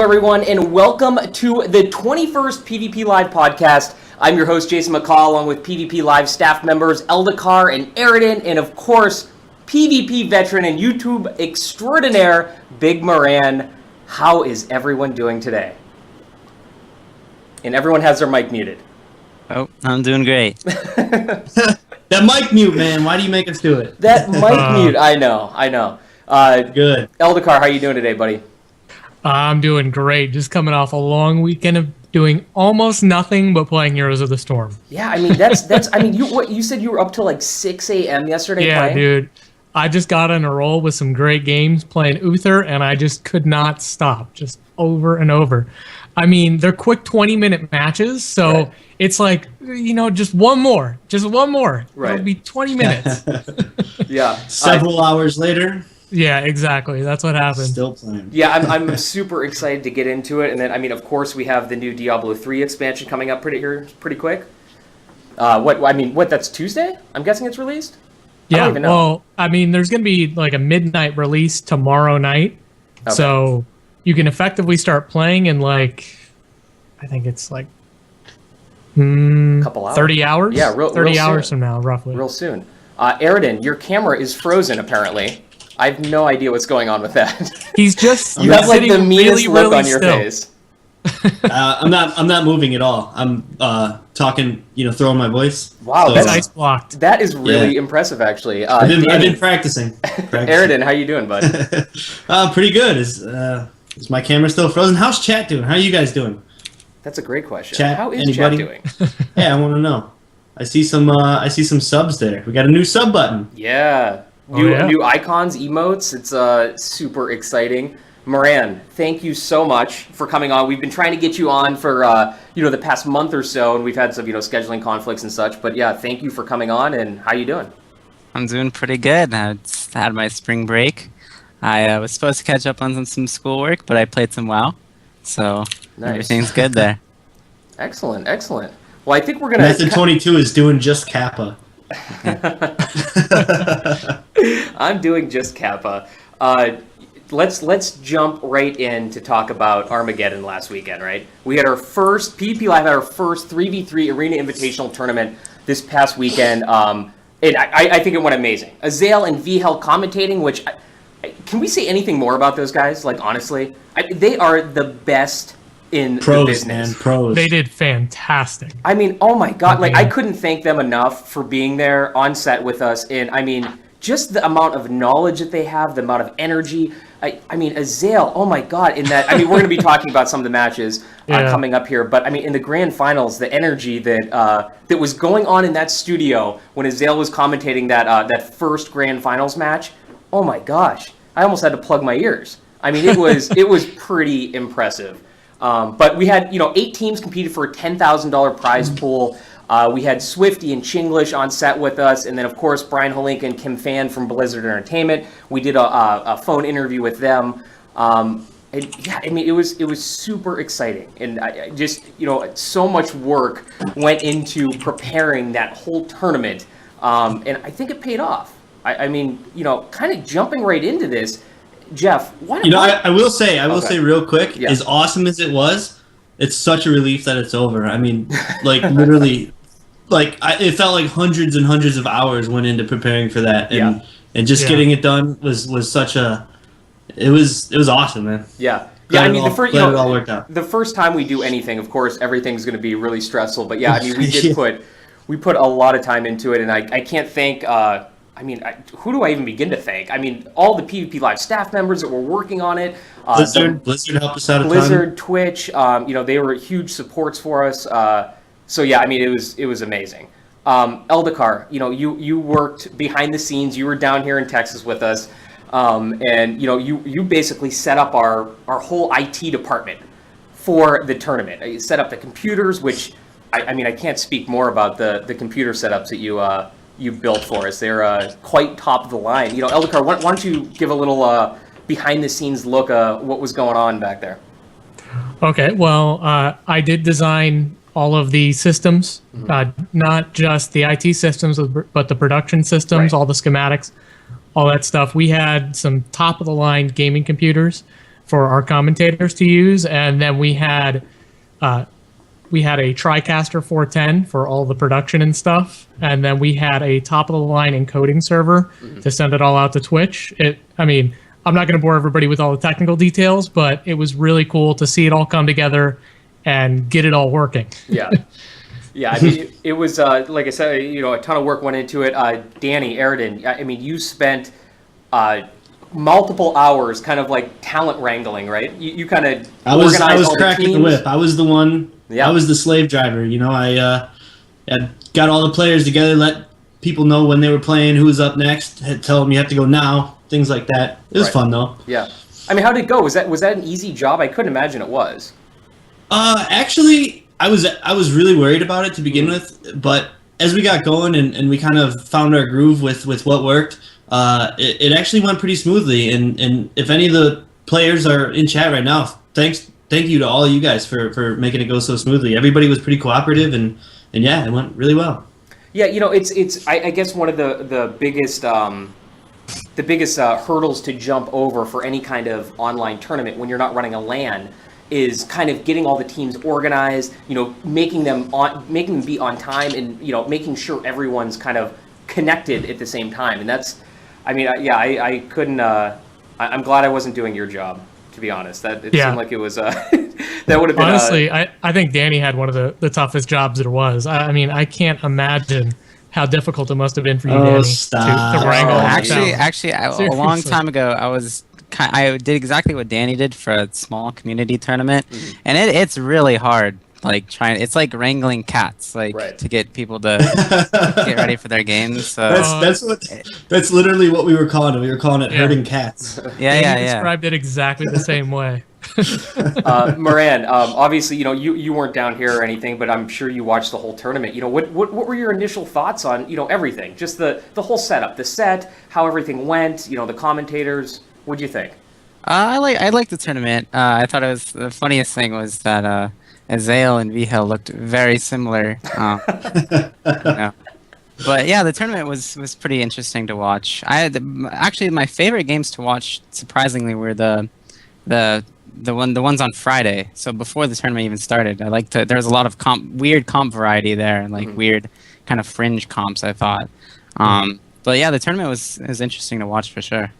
everyone, and welcome to the 21st PvP Live podcast. I'm your host, Jason Mackaw, along with PvP Live staff members Eldacar and Aridn, and of course, PvP veteran and YouTube extraordinaire, Bigmoran. How is everyone doing today? And everyone has their mic muted. Oh, I'm doing great. That mic mute, man. Why do you make us do it? That mic mute, I know. Good. Eldacar, how you doing today, buddy? I'm doing great. Just coming off a long weekend of doing almost nothing but playing Heroes of the Storm. Yeah, I mean that's. I mean, you said you were up till like 6 a.m. yesterday. Yeah, playing? dude. I just got on a roll with some great games playing Uther, and I just could not stop, just over and over. I mean, they're quick 20-minute matches, so right. It's like, just one more. Right. It'll be 20 minutes. Yeah. Several hours later. Yeah, exactly. That's what happened. Still playing. Yeah, I'm super excited to get into it, and then I mean, of course, we have the new Diablo 3 expansion coming up pretty quick. That's Tuesday? I'm guessing it's released. Yeah. I don't even know. Well, I mean, there's going to be like a midnight release tomorrow night, so you can effectively start playing in like, I think it's like couple hours. 30 hours. Yeah, 30 real hours soon. from now, roughly. Real soon. Aridn, your camera is frozen apparently. I have no idea what's going on with that. He's just you have like the meanest look on your still. face. I'm not moving at all. I'm talking, throwing my voice. Wow, So, that's Ice blocked. that is really impressive, actually. I've been practicing. Aridn, how you doing, bud? Pretty good. Is my camera still frozen? How's chat doing? How are you guys doing? That's a great question. Chat, How is anybody? chat doing? Yeah, I want to know. I see some subs there. We got a new sub button. Yeah. New icons, emotes. It's super exciting. Moran, thank you so much for coming on. We've been trying to get you on for the past month or so, and we've had some scheduling conflicts and such. But yeah, thank you for coming on. And how you doing? I'm doing pretty good. I just had my spring break. I was supposed to catch up on some schoolwork, but I played some WoW, so Nice. Everything's good there. Excellent. Well, I think we're gonna. Method 22 is doing just Kappa. I'm doing just Kappa. Let's jump right in to talk about Armageddon last weekend, right? We had our first PvP Live, had our first 3v3 Arena Invitational Tournament this past weekend. And I think it went amazing. Azael and VHel commentating, which can we say anything more about those guys? Like, honestly, they are the best in the business. Man, pros. They did fantastic. I mean, oh my God, like I couldn't thank them enough for being there on set with us. And I mean, just the amount of knowledge that they have, the amount of energy. I mean, Azael, oh my God, in that, I mean, we're going to be talking about some of the matches coming up here, but I mean, in the grand finals, the energy that was going on in that studio when Azael was commentating that first grand finals match, oh my gosh, I almost had to plug my ears. I mean, it was pretty impressive. But we had, 8 teams competed for a $10,000 prize pool. We had Swifty and Chinglish on set with us, and then of course Brian Holinka and Kim Fan from Blizzard Entertainment. We did a phone interview with them. And yeah, I mean it was super exciting, and I just so much work went into preparing that whole tournament, and I think it paid off. I mean kind of jumping right into this, Jeff. I will say real quick, Yeah. as awesome as it was, it's such a relief that it's over. I mean, like literally, it felt like hundreds and hundreds of hours went into preparing for that, and just getting it done was such a. It was awesome, man. Yeah. Glad I mean, it all worked out. The first time we do anything, of course, everything's going to be really stressful. But yeah, I mean, we put a lot of time into it, and I can't thank. Who do I even begin to thank? I mean, all the PvP Live staff members that were working on it. Blizzard helped us out a ton. Blizzard, Twitch, they were huge supports for us. So yeah, I mean, it was amazing. Eldacar, you worked behind the scenes. You were down here in Texas with us, and you basically set up our whole IT department for the tournament. You set up the computers, which I can't speak more about the computer setups that you built for us. They're quite top of the line. Eldacar, why don't you give a little behind the scenes look what was going on back there? Okay, well, I did design all of the systems, not just the IT systems, but the production systems, all the schematics, all that stuff. We had some top of the line gaming computers for our commentators to use, and then we had a TriCaster 410 for all the production and stuff, and then we had a top of the line encoding server to send it all out to Twitch. I'm not going to bore everybody with all the technical details, but it was really cool to see it all come together and get it all working. Yeah. Yeah, I mean, it was, like I said, a ton of work went into it. Danny, Aridn, I mean, you spent multiple hours kind of like talent wrangling, right? You kind of I was cracking the whip. I was the one. Yeah. I was the slave driver. I got all the players together, let people know when they were playing, who was up next, tell them you have to go now, things like that. It was fun though. Yeah. I mean, how did it go? Was that an easy job? I couldn't imagine it was. Actually, I was really worried about it to begin with, but as we got going and we kind of found our groove with what worked, it actually went pretty smoothly. And if any of the players are in chat right now, thank you to all of you guys for making it go so smoothly. Everybody was pretty cooperative, and yeah, it went really well. Yeah, it's I guess one of the biggest hurdles to jump over for any kind of online tournament when you're not running a LAN is kind of getting all the teams organized, making them be on time, and making sure everyone's kind of connected at the same time. And that's, I couldn't. I'm glad I wasn't doing your job, to be honest. That seemed like it was. That would have been. Honestly, I think Danny had one of the toughest jobs there was. I can't imagine how difficult it must have been for you, Danny, to wrangle. Actually, a long time ago, I did exactly what Danny did for a small community tournament, and it's really hard. It's like wrangling cats, to get people to get ready for their games. So that's literally what we were calling it. We were calling it herding cats. Danny described it exactly the same way. Moran, obviously, you weren't down here or anything, but I'm sure you watched the whole tournament. What were your initial thoughts on everything, just the whole setup, the set, how everything went, the commentators? What'd you think? I liked the tournament. I thought the funniest thing was that Azael and Vihel looked very similar. But yeah, the tournament was pretty interesting to watch. Actually my favorite games to watch, surprisingly, were the ones on Friday. So before the tournament even started, there was a lot of weird comp variety there, and weird kind of fringe comps, I thought. But yeah, the tournament was interesting to watch for sure.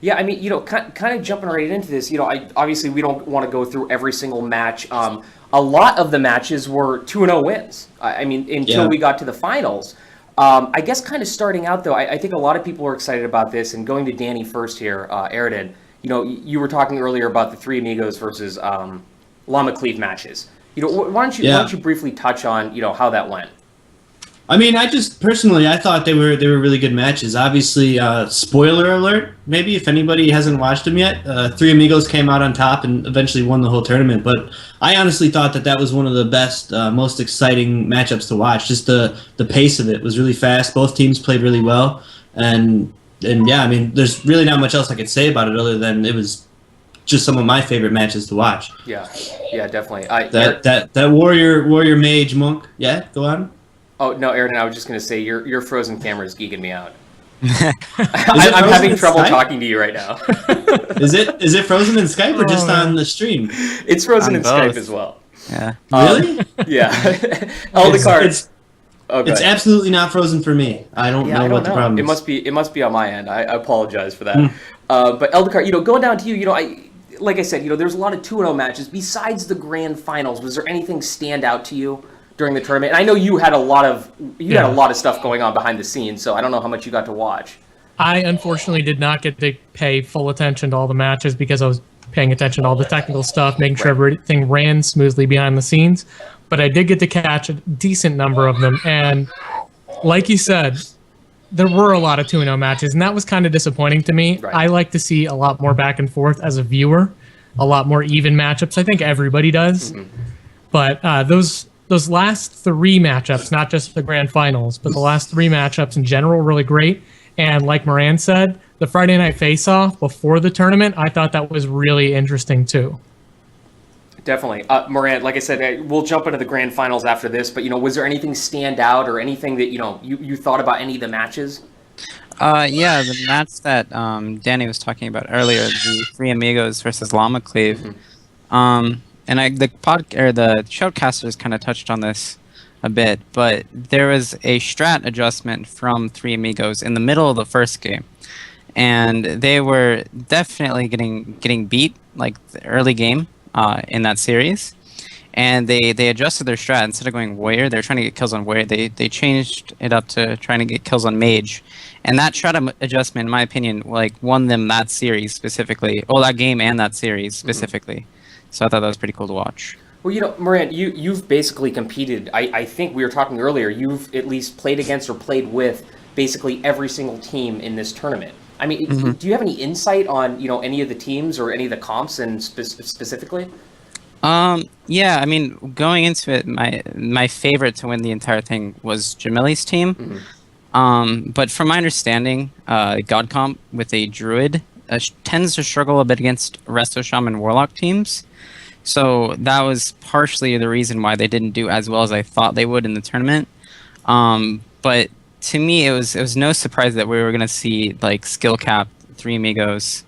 Yeah, kind of jumping right into this, obviously we don't want to go through every single match. A lot of the matches were 2-0 wins. Until we got to the finals. I guess kind of starting out, though, I think a lot of people are excited about this, and going to Danny first here, Aridn, you were talking earlier about the Three Amigos versus Llama Cleave matches. Why don't you briefly touch on, how that went? I thought they were really good matches. Obviously, spoiler alert, maybe if anybody hasn't watched them yet, Three Amigos came out on top and eventually won the whole tournament. But I honestly thought that was one of the best, most exciting matchups to watch. Just the pace of it was really fast. Both teams played really well, and yeah, there's really not much else I could say about it other than it was just some of my favorite matches to watch. Yeah, definitely. That warrior mage monk. Yeah, go on. Oh, no, Aridn, I was just going to say, your frozen camera is geeking me out. I'm having trouble talking to you right now. Is it frozen in Skype or just on the stream? It's frozen in Skype as well. Yeah. Really? Yeah. Eldacar. It's absolutely not frozen for me. I don't know what the problem is. It must be on my end. I apologize for that. But Eldacar, going down to you, like I said, there's a lot of 2-0 matches. Besides the grand finals, was there anything stand out to you during the tournament? And I know you had a lot of stuff going on behind the scenes, so I don't know how much you got to watch. I unfortunately did not get to pay full attention to all the matches because I was paying attention to all the technical stuff, making sure everything ran smoothly behind the scenes. But I did get to catch a decent number of them, and like you said, there were a lot of 2-0 matches, and that was kind of disappointing to me. Right. I like to see a lot more back and forth as a viewer, a lot more even matchups. I think everybody does. But those last three matchups, not just the grand finals, but the last three matchups in general, were really great. And like Moran said, the Friday night face-off before the tournament, I thought that was really interesting too. Definitely. Moran, like I said, we'll jump into the grand finals after this, but was there anything stand out or anything that you thought about any of the matches? Yeah, the match that Danny was talking about earlier, the Three Amigos versus Llama Cleave. And the showcasters kind of touched on this a bit, but there was a strat adjustment from Three Amigos in the middle of the first game, and they were definitely getting beat like the early game in that series. And they adjusted their strat. Instead of going warrior, they're trying to get kills on warrior. They changed it up to trying to get kills on mage, and that strat adjustment, in my opinion, like won them that series specifically. Oh, that game and that series specifically. So I thought that was pretty cool to watch. Well, Moran, you've basically competed. I think we were talking earlier. You've at least played against or played with basically every single team in this tournament. I mean, do you have any insight on any of the teams or any of the comps and specifically? Yeah, I mean, going into it, my favorite to win the entire thing was Jamili's team. But from my understanding, God Comp with a Druid tends to struggle a bit against Resto Shaman Warlock teams. So that was partially the reason why they didn't do as well as I thought they would in the tournament. But to me, it was no surprise that we were going to see like Skill Cap, Three Amigos,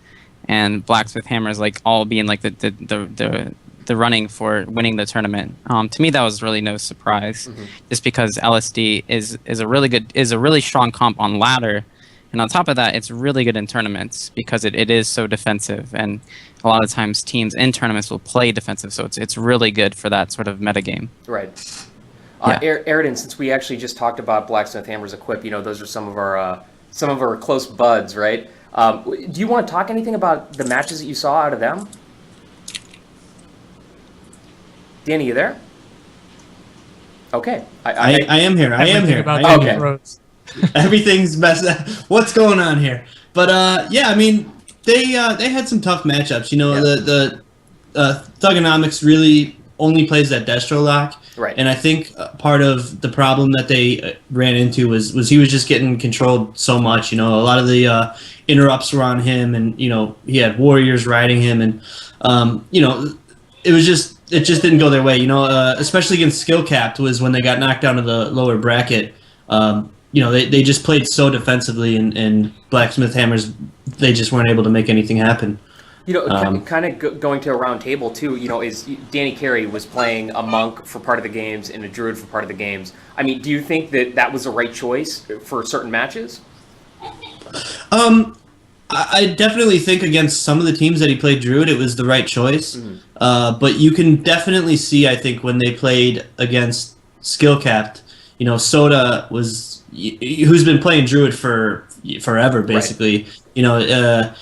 and Blacksmith Hammers like all being like the running for winning the tournament. To me, that was really no surprise, just because LSD is a really strong comp on ladder, and on top of that, it's really good in tournaments because it is so defensive, and a lot of times teams in tournaments will play defensive, so it's really good for that sort of metagame. Right. Yeah. Aridn, since we actually just talked about Blacksmith Hammers Equip, those are some of our close buds, right? Do you want to talk anything about the matches that you saw out of them? Danny, you there? Okay. I am here. I am here. Okay. Everything's messed up. What's going on here? But yeah, I mean, they had some tough matchups. The Thugonomics really only plays that Destro lock. Right. And I think part of the problem that they ran into was he was just getting controlled so much. A lot of the interrupts were on him, and he had warriors riding him, and it just didn't go their way. Especially against Skill Capped was when they got knocked down to the lower bracket. They just played so defensively, and Blacksmith Hammers, they just weren't able to make anything happen. Kind of going to a round table too, is Danny Carey was playing a monk for part of the games and a druid for part of the games. I mean, do you think that was the right choice for certain matches? I definitely think against some of the teams that he played druid, it was the right choice. But you can definitely see, I think, when they played against Skill Capped, Soda was, who's been playing druid for forever, basically. Right.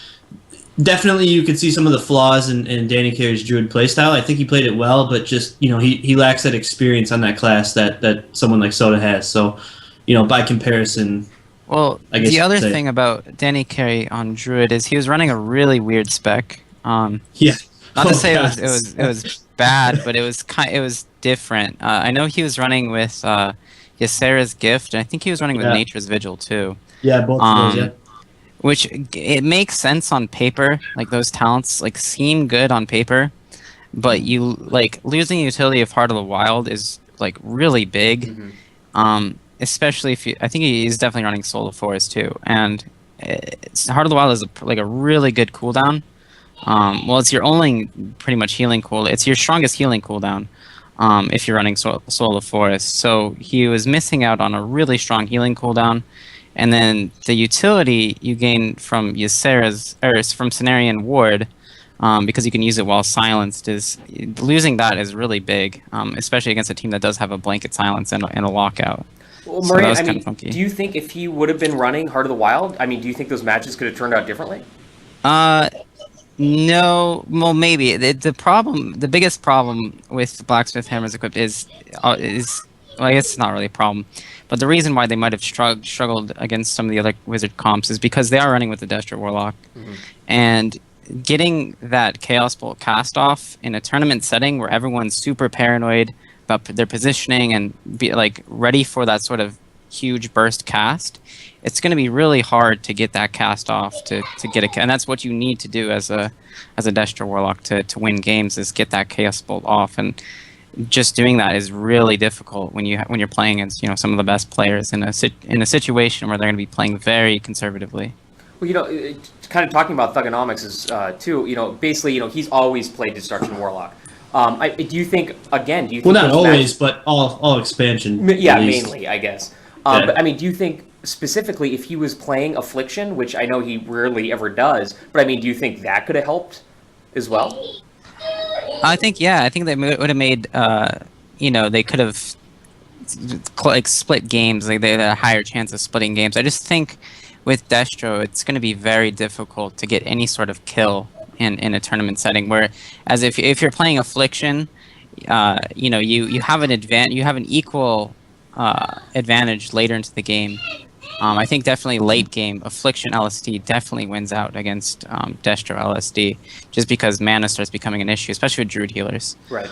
Definitely you could see some of the flaws in Danny Carey's druid playstyle. I think he played it well, but just, he lacks that experience on that class that someone like Soda has. So, by comparison... Well, the other thing about Danny Carey on druid is he was running a really weird spec. Yeah. Not to say it was bad, but it was different. I know he was running with Ysera's Gift, and I think he was running with Nature's Vigil too. Yeah, both of those, yeah. Which it makes sense on paper, like those talents like seem good on paper, but you like losing utility of Heart of the Wild is like really big. Especially if I think he's definitely running Soul of Forest too, and Heart of the Wild is a really good cooldown. Well, it's your only pretty much healing cooldown. It's your strongest healing cooldown if you're running Soul of Forest. So he was missing out on a really strong healing cooldown, and then the utility you gain from from Cenarian Ward, because you can use it while silenced, is losing that is really big, especially against a team that does have a blanket silence and a lockout. Well, Moran, do you think if he would have been running Heart of the Wild, do you think those matches could have turned out differently? No. Well, maybe. The biggest problem with Blacksmith Hammers Equipped is well, I guess it's not really a problem, but the reason why they might have struggled against some of the other Wizard comps is because they are running with the Destro Warlock, and getting that Chaos Bolt cast off in a tournament setting where everyone's super paranoid about their positioning and be like ready for that sort of huge burst cast, it's going to be really hard to get that cast off to get it, and that's what you need to do as a Destro Warlock to win games, is get that Chaos Bolt off. And just doing that is really difficult when you're playing against some of the best players in a situation where they're going to be playing very conservatively. Well, kind of talking about Thugonomics is too. Basically, he's always played Destruction Warlock. Do you think? Well, not always, but all expansion. Yeah, mainly, I guess. Yeah. But do you think specifically if he was playing Affliction, which I know he rarely ever does, but do you think that could have helped as well? I think they would have made. They could have split games. Like they had a higher chance of splitting games. I just think with Destro, it's going to be very difficult to get any sort of kill in a tournament setting. Whereas if you're playing Affliction, you have an equal advantage later into the game. I think definitely late game, Affliction LSD definitely wins out against Destro LSD, just because mana starts becoming an issue, especially with Druid healers. Right.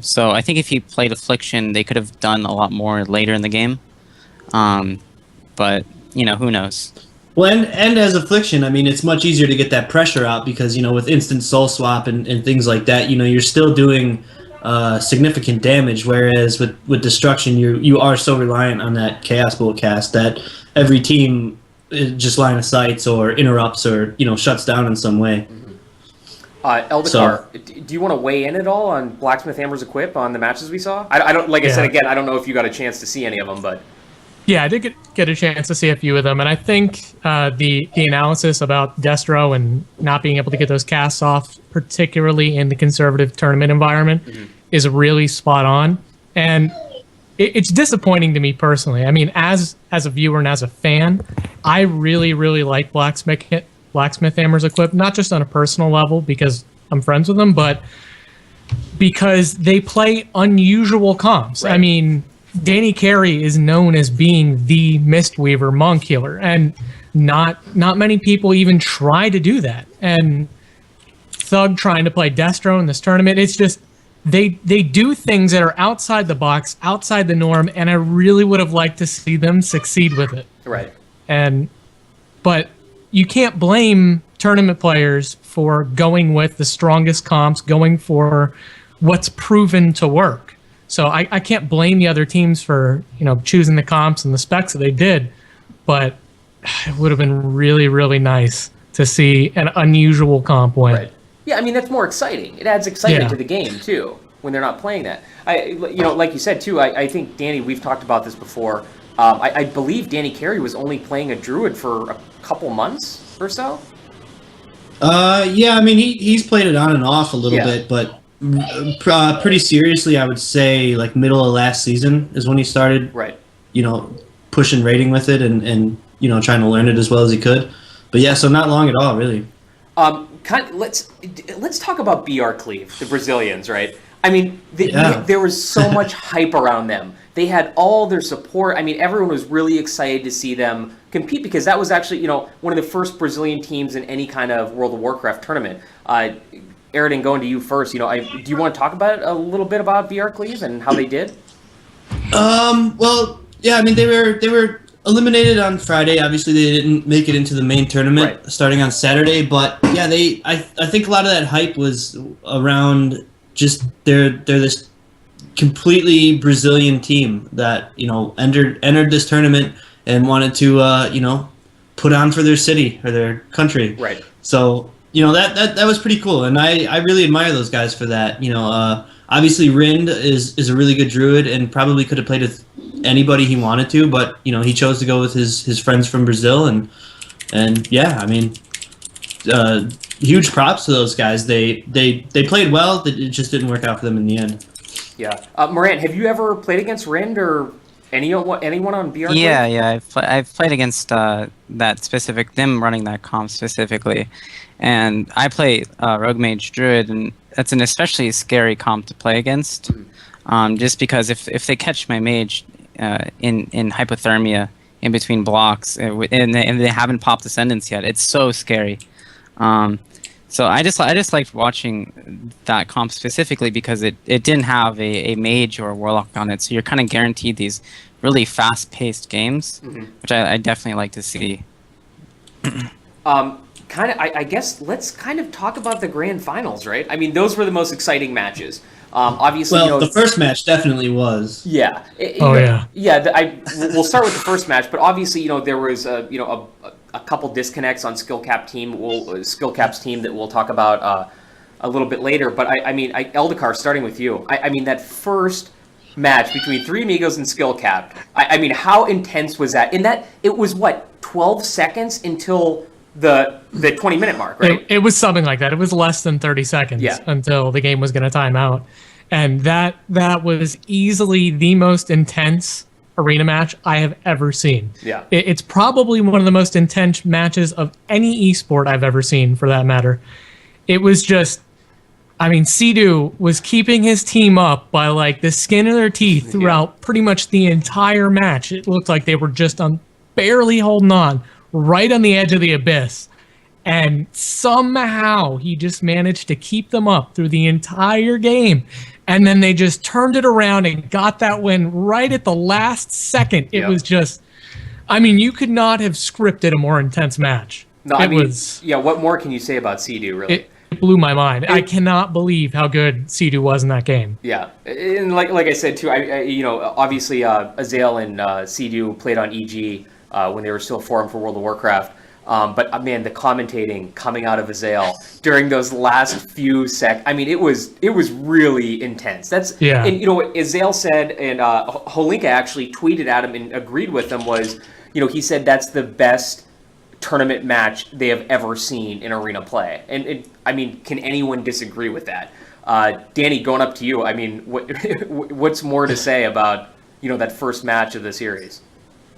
So I think if he played Affliction, they could have done a lot more later in the game. But who knows? Well, and as Affliction, it's much easier to get that pressure out because with instant soul swap and things like that, you're still doing significant damage. Whereas with Destruction, you are so reliant on that Chaos Bolt cast that every team just line of sights or interrupts or shuts down in some way. Eldacar, do you want to weigh in at all on Blacksmith Hammer's Equip on the matches we saw? I don't I said again, I don't know if you got a chance to see any of them, but yeah, I did get a chance to see a few of them, and I think the analysis about Destro and not being able to get those casts off, particularly in the conservative tournament environment, is really spot on. And it's disappointing to me personally. As a viewer and as a fan, I really, really like Blacksmith Hammer's Equip, not just on a personal level because I'm friends with them, but because they play unusual comps. Right. Danny Carey is known as being the Mistweaver monk healer, and not many people even try to do that. And Thug trying to play Destro in this tournament, it's just they do things that are outside the box, outside the norm, and I really would have liked to see them succeed with it. Right. But you can't blame tournament players for going with the strongest comps, going for what's proven to work. So I can't blame the other teams for choosing the comps and the specs that they did, but it would have been really, really nice to see an unusual comp win. Right. Yeah, that's more exciting. It adds excitement to the game too when they're not playing that. Like you said too. I think Danny, we've talked about this before. I believe Danny Carey was only playing a Druid for a couple months or so. Yeah, he's played it on and off a little bit, but. Pretty seriously, I would say like middle of last season is when he started, right? Pushing rating with it and trying to learn it as well as he could. But yeah, so not long at all, really. Let's talk about BR Cleave, the Brazilians, right? There was so much hype around them. They had all their support. Everyone was really excited to see them compete because that was actually one of the first Brazilian teams in any kind of World of Warcraft tournament. Aridn, going to you first. Do you want to talk about a little bit about BR Cleave and how they did? Well, yeah. They were eliminated on Friday. Obviously, they didn't make it into the main tournament starting on Saturday. But yeah, I think a lot of that hype was around just they're this completely Brazilian team that entered this tournament and wanted to put on for their city or their country. Right. So. That was pretty cool, and I really admire those guys for that. Obviously Rind is a really good Druid and probably could have played with anybody he wanted to, but he chose to go with his friends from Brazil, and yeah, huge props to those guys. They played well. It just didn't work out for them in the end. Yeah, Moran, have you ever played against Rind or anyone on BR? Yeah, I've played against that specific them running that comp specifically. And I play Rogue Mage Druid, and that's an especially scary comp to play against, just because if they catch my mage in hypothermia in between blocks, and they haven't popped Ascendance yet, it's so scary. So I just liked watching that comp specifically because it didn't have a mage or a warlock on it, so you're kind of guaranteed these really fast-paced games, which I definitely like to see. I guess let's kind of talk about the grand finals, right? Those were the most exciting matches. Obviously, Well, you know, the first match definitely was. Yeah. We'll start with the first match, but obviously, you know, there was a couple disconnects on Skill-Cap's team that we'll talk about a little bit later. But I mean, Eldacar, starting with you. I mean, that first match between Three Amigos and Skill-Cap. I mean, how intense was that? In that, it was what, 12 seconds until the 20-minute mark, right? It was something like that. It was less than 30 seconds until the game was going to time out. And that was easily the most intense arena match I have ever seen. Yeah. It's probably one of the most intense matches of any esport I've ever seen, for that matter. It was just, I mean, Sea-Doo was keeping his team up by like the skin of their teeth throughout pretty much the entire match. It looked like they were just barely holding on, right on the edge of the abyss. And somehow he just managed to keep them up through the entire game. And then they just turned it around and got that win right at the last second. It was just, I mean, you could not have scripted a more intense match. No, what more can you say about Sea-Doo, really? It blew my mind. I cannot believe how good Sea-Doo was in that game. Yeah, and like I said too, obviously Azael and Sea-Doo played on EG when they were still formed for World of Warcraft. But man, the commentating coming out of Azael during those last few seconds, I mean, it was really intense. And you know what Azael said, and Holinka actually tweeted at him and agreed with him, was, you know, he said that's the best tournament match they have ever seen in arena play. And I mean, can anyone disagree with that? Danny, going up to you, I mean, what's more to say about, you know, that first match of the series?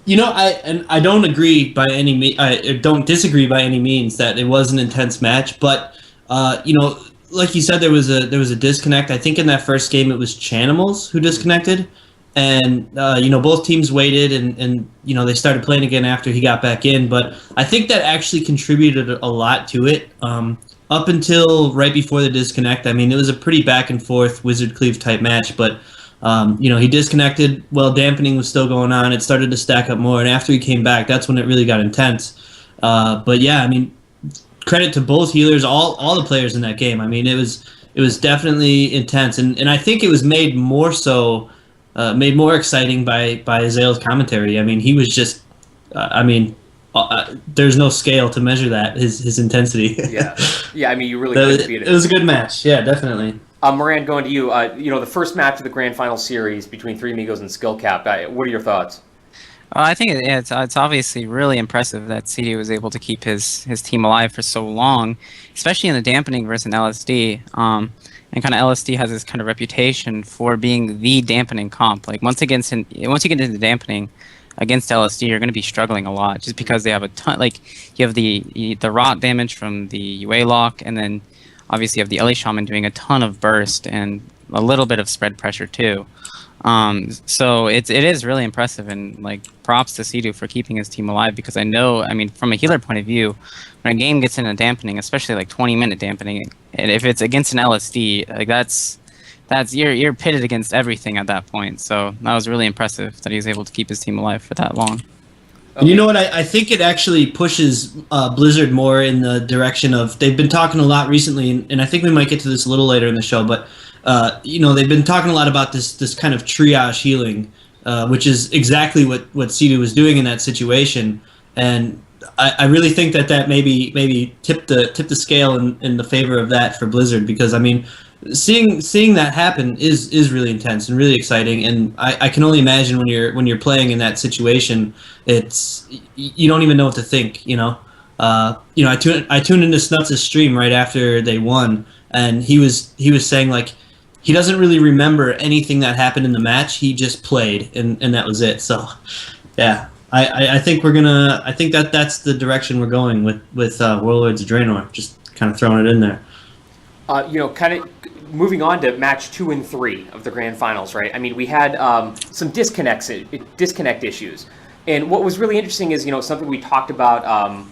You know, I don't agree by any I don't disagree by any means that it was an intense match, but you know, like you said, there was a disconnect. I think in that first game it was Chanimals who disconnected, and you know, both teams waited and you know, they started playing again after he got back in. But I think that actually contributed a lot to it. Up until right before the disconnect, I mean, it was a pretty back and forth Wizard Cleave type match, but. You know, he disconnected while dampening was still going on. It started to stack up more, and after he came back, that's when it really got intense. But yeah, I mean, credit to both healers, all the players in that game. I mean, it was definitely intense, and I think it was made more exciting by Azael's commentary. I mean, he was just, there's no scale to measure that, his intensity. Yeah. I mean, you really couldn't beat it. It was a good match. Yeah, definitely. Moran, going to you. You know, the first match of the Grand Final series between Three Amigos and Skill-Cap. What are your thoughts? I think it's obviously really impressive that CD was able to keep his team alive for so long, especially in the dampening versus an LSD. And kind of LSD has this kind of reputation for being the dampening comp. Like once you get into dampening against LSD, you're going to be struggling a lot just because they have a ton. Like you have the rot damage from the UA lock, and then obviously, you have the LA Shaman doing a ton of burst and a little bit of spread pressure too. So it is really impressive, and like props to Sea-Doo for keeping his team alive, because I know, I mean, from a healer point of view, when a game gets into dampening, especially like 20-minute dampening, and if it's against an LSD, like that's you're pitted against everything at that point. So that was really impressive that he was able to keep his team alive for that long. And you know what? I think it actually pushes Blizzard more in the direction of, they've been talking a lot recently, and I think we might get to this a little later in the show, but you know, they've been talking a lot about this kind of triage healing, which is exactly what Sea-Doo was doing in that situation. And I really think that maybe tipped the scale in the favor of that for Blizzard, because I mean, seeing that happen is really intense and really exciting, and I can only imagine when you're playing in that situation, you don't even know what to think. You know, I tuned into Snuts' stream right after they won, and he was saying like he doesn't really remember anything that happened in the match. He just played, and that was it. So yeah, I think that's the direction we're going with Warlords of Draenor. Just kind of throwing it in there. You know, kind of moving on to match 2 and 3 of the Grand Finals, right? I mean, we had some disconnect issues. And what was really interesting is, you know, something we talked about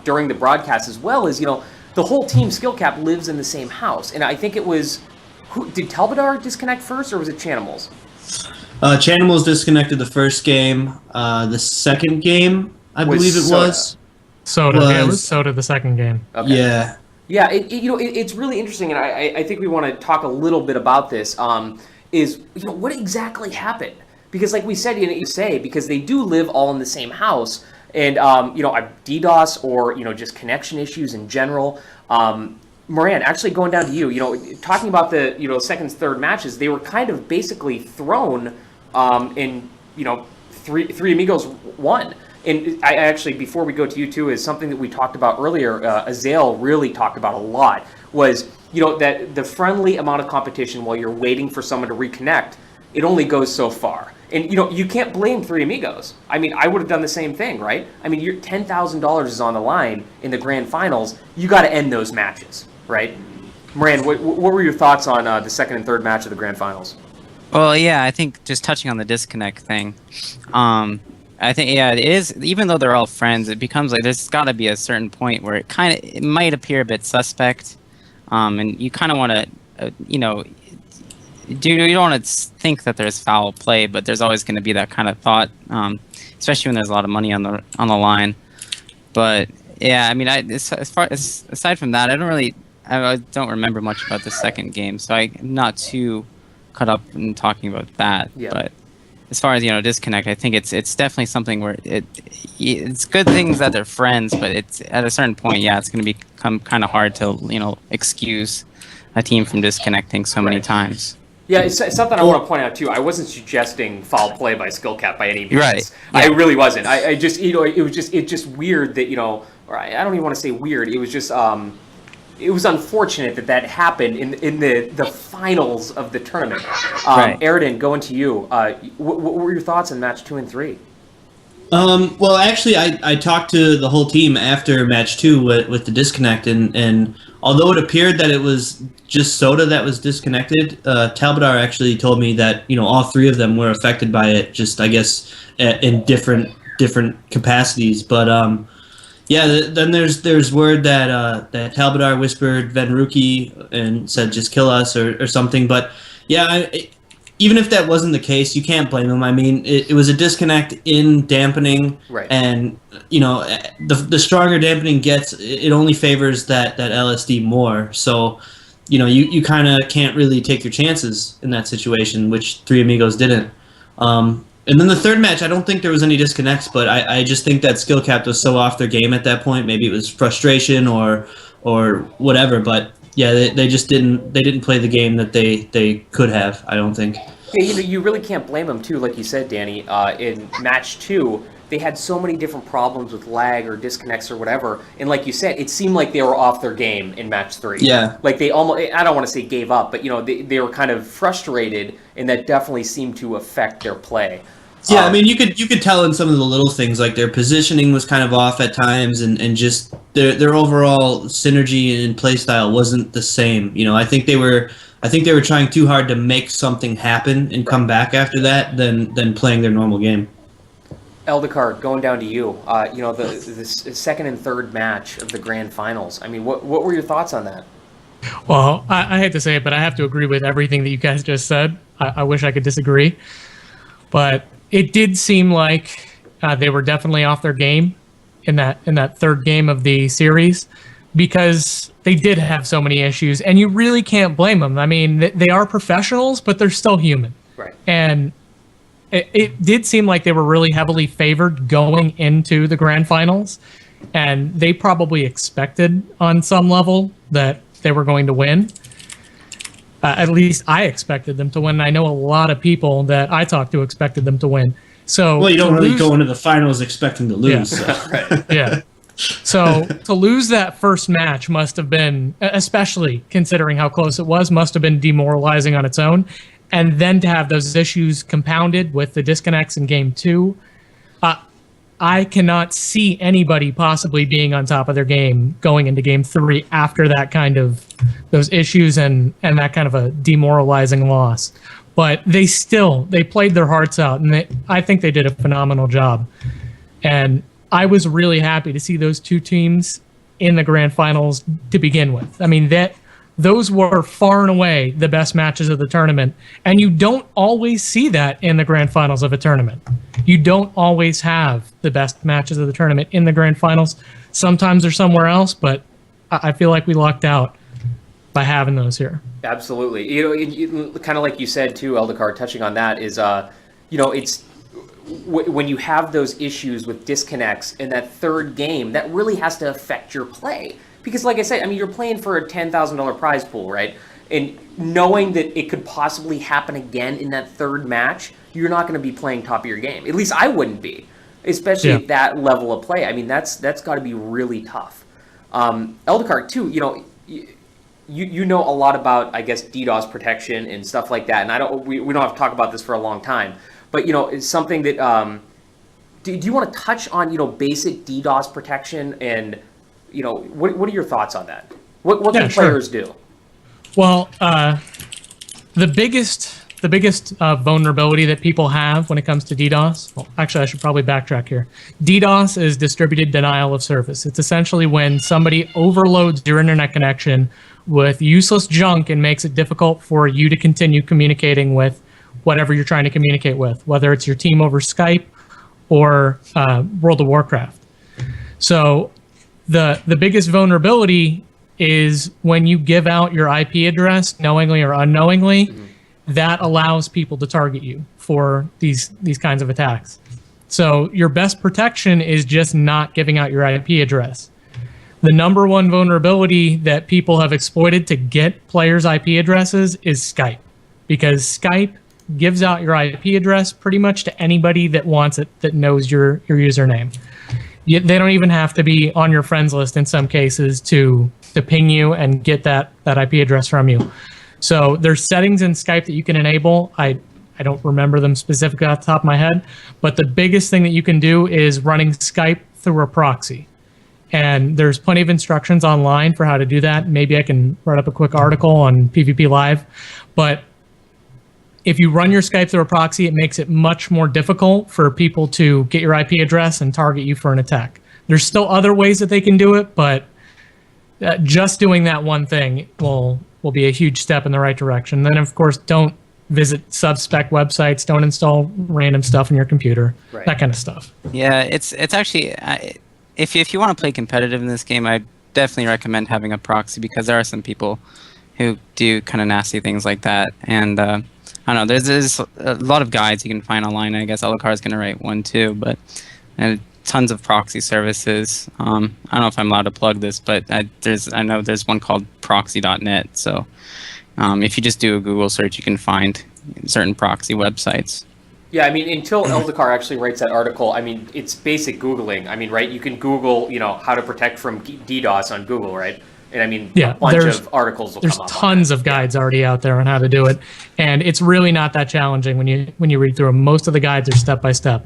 during the broadcast as well is, you know, the whole team Skill-Cap lives in the same house. And I think it was, did Talbadar disconnect first, or was it Chanimals? Chanimals disconnected the first game. The second game, I believe it was. Soda. Yeah, it was Soda the second game. Okay. Yeah. Yeah, it's really interesting, and I think we want to talk a little bit about this. Is what exactly happened? Because like we said, because they do live all in the same house, and DDoS or just connection issues in general. Moran, actually going down to you, talking about the second, third matches, they were kind of basically thrown in Three Amigos won. And I actually, before we go to you two, is something that we talked about earlier. Azael really talked about a lot was that the friendly amount of competition while you're waiting for someone to reconnect, it only goes so far. And you can't blame Three Amigos. I mean, I would have done the same thing, right? I mean, your $10,000 is on the line in the grand finals. You got to end those matches, right? Moran, what were your thoughts on the second and third match of the grand finals? Well, yeah, I think just touching on the disconnect thing, I think, yeah, it is, even though they're all friends, it becomes like there's got to be a certain point where it might appear a bit suspect, and you kind of want to, you don't want to think that there's foul play, but there's always going to be that kind of thought, especially when there's a lot of money on the line. But yeah, I mean, aside from that, I don't remember much about the second game, so I'm not too caught up in talking about that. Yeah. But as far as disconnect, I think it's definitely something where it's good things that they're friends, but it's at a certain point, yeah, it's going to become kind of hard to excuse a team from disconnecting so many times. Yeah, it's something I want to point out too. I wasn't suggesting foul play by Skillcap by any means. Right. Yeah. I really wasn't. I just it's just weird that or I don't even want to say weird. It was just it was unfortunate that happened in the finals of the tournament. Right. Aridn, going to you. What were your thoughts on match 2 and 3? Well, actually, I talked to the whole team after match 2 with the disconnect, and although it appeared that it was just Soda that was disconnected, Talbadar actually told me that all three of them were affected by it, just I guess in different capacities. But yeah, then there's word that Talbadar whispered Venruki and said just kill us or something. But yeah, even if that wasn't the case, you can't blame him. I mean, it was a disconnect in dampening, right? And the stronger dampening gets, it only favors that LSD more. So you kind of can't really take your chances in that situation, which Three Amigos didn't. And then the third match, I don't think there was any disconnects, but I just think that Skillcap was so off their game at that point. Maybe it was frustration or whatever, but yeah, they just didn't play the game that they could have, I don't think. Yeah, you really can't blame them too, like you said, Danny. In match 2, they had so many different problems with lag or disconnects or whatever, and like you said, it seemed like they were off their game in match 3. Yeah. Like they almost, I don't want to say gave up, but they were kind of frustrated, and that definitely seemed to affect their play. Yeah, I mean, you could tell in some of the little things, like their positioning was kind of off at times, and just their overall synergy and play style wasn't the same. I think they were trying too hard to make something happen and come back after that than playing their normal game. Eldacar, going down to you. The second and third match of the grand finals. I mean, what were your thoughts on that? Well, I hate to say it, but I have to agree with everything that you guys just said. I wish I could disagree, but it did seem like they were definitely off their game in that third game of the series, because they did have so many issues, and you really can't blame them. I mean, they are professionals, but they're still human. Right. And it did seem like they were really heavily favored going into the grand finals, and they probably expected on some level that they were going to win. At least I expected them to win. I know a lot of people that I talked to expected them to win. So well, you don't really go into the finals expecting to lose. Yeah. So. Right. Yeah. So to lose that first match must have been, especially considering how close it was, must have been demoralizing on its own. And then to have those issues compounded with the disconnects in game 2, I cannot see anybody possibly being on top of their game going into game 3 after that kind of those issues and that kind of a demoralizing loss. But they played their hearts out, and I think they did a phenomenal job. And I was really happy to see those two teams in the grand finals to begin with. I mean, those were far and away the best matches of the tournament, and you don't always see that in the grand finals of a tournament. You don't always have the best matches of the tournament in the grand finals. Sometimes they're somewhere else, but I feel like we lucked out by having those here. Absolutely. Kind of like you said too, Eldacar, touching on that is, it's when you have those issues with disconnects in that third game, that really has to affect your play. Because like I said, I mean, you're playing for a $10,000 prize pool, right? And knowing that it could possibly happen again in that third match, you're not going to be playing top of your game. At least I wouldn't be, especially at that level of play. I mean, that's got to be really tough. Eldacar, too, you know a lot about, I guess, DDoS protection and stuff like that. And we don't have to talk about this for a long time. But, it's something that, do you want to touch on, basic DDoS protection and, what are your thoughts on that? What can players do? Well, the biggest vulnerability that people have when it comes to DDoS, well, actually, I should probably backtrack here. DDoS is distributed denial of service. It's essentially when somebody overloads your internet connection with useless junk and makes it difficult for you to continue communicating with whatever you're trying to communicate with, whether it's your team over Skype or World of Warcraft. So the biggest vulnerability is when you give out your IP address knowingly or unknowingly, that allows people to target you for these kinds of attacks. So your best protection is just not giving out your IP address. The number one vulnerability that people have exploited to get players' IP addresses is Skype, because Skype gives out your IP address pretty much to anybody that wants it, that knows your username. They don't even have to be on your friends list in some cases to ping you and get that IP address from you. So there's settings in Skype that you can enable. I don't remember them specifically off the top of my head, but the biggest thing that you can do is running Skype through a proxy. And there's plenty of instructions online for how to do that. Maybe I can write up a quick article on PvP Live. But if you run your Skype through a proxy, it makes it much more difficult for people to get your IP address and target you for an attack. There's still other ways that they can do it, but just doing that one thing will be a huge step in the right direction. Then, of course, don't visit sub-spec websites. Don't install random stuff on your computer. Right. That kind of stuff. Yeah, it's actually, if you want to play competitive in this game, I definitely recommend having a proxy, because there are some people who do kind of nasty things like that. And I don't know, there's a lot of guides you can find online. I guess Eldacar is going to write one too, but tons of proxy services. I don't know if I'm allowed to plug this, but I know there's one called proxy.net. So if you just do a Google search, you can find certain proxy websites. Yeah, I mean, until Eldacar actually writes that article, I mean, it's basic Googling. I mean, right? You can Google, how to protect from DDoS on Google, right? And I mean, a bunch of articles will come up. There's tons of guides already out there on how to do it, and it's really not that challenging when you read through them. Most of the guides are step by step.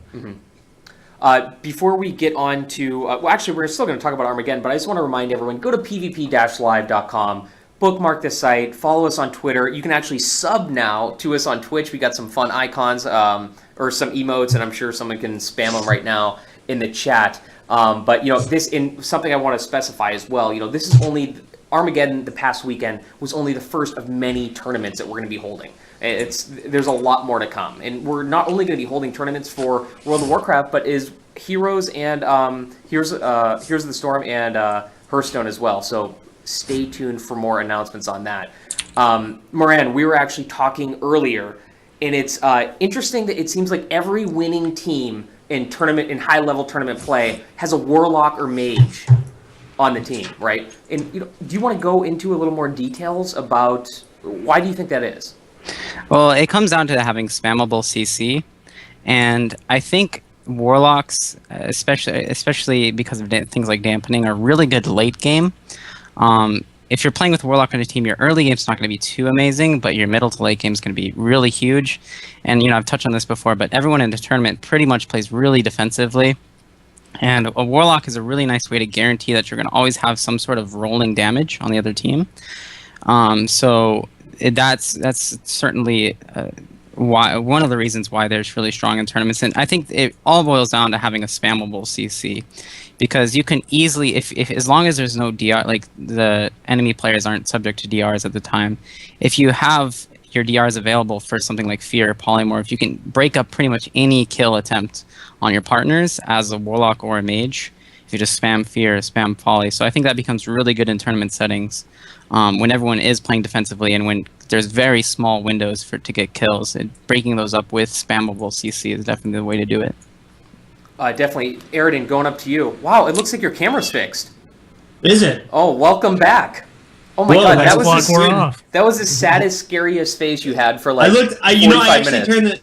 Before we get on to, well, actually, we're still going to talk about Armageddon, but I just want to remind everyone, go to pvp-live.com, bookmark the site, follow us on Twitter. You can actually sub now to us on Twitch. We got some fun icons or some emotes, and I'm sure someone can spam them right now in the chat. But this in something I want to specify as well. This is only Armageddon. The past weekend was only the first of many tournaments that we're going to be holding. There's a lot more to come, and we're not only going to be holding tournaments for World of Warcraft, but is Heroes and Heroes of the Storm and Hearthstone as well. So stay tuned for more announcements on that. Moran, we were actually talking earlier, and it's interesting that it seems like every winning team in high-level tournament play has a warlock or mage on the team, right? And do you want to go into a little more details about why do you think that is? Well, it comes down to having spammable CC, and I think warlocks, especially because of things like dampening, are really good late game. If you're playing with Warlock on a team, your early game's not going to be too amazing, but your middle to late game is going to be really huge. And, I've touched on this before, but everyone in the tournament pretty much plays really defensively. And a Warlock is a really nice way to guarantee that you're going to always have some sort of rolling damage on the other team. That's certainly one of the reasons why they're really strong in tournaments. And I think it all boils down to having a spammable CC. Because you can easily, if as long as there's no DR, like the enemy players aren't subject to DRs at the time, if you have your DRs available for something like Fear or Polymorph, you can break up pretty much any kill attempt on your partners as a Warlock or a Mage, if you just spam fear, spam folly. So I think that becomes really good in tournament settings when everyone is playing defensively and when there's very small windows to get kills. And breaking those up with spammable CC is definitely the way to do it. Definitely. Aridn, going up to you. Wow, it looks like your camera's fixed. Is it? Oh, welcome back. Oh my Whoa, God, that's that was the saddest, scariest face you had for like I looked. 45 minutes.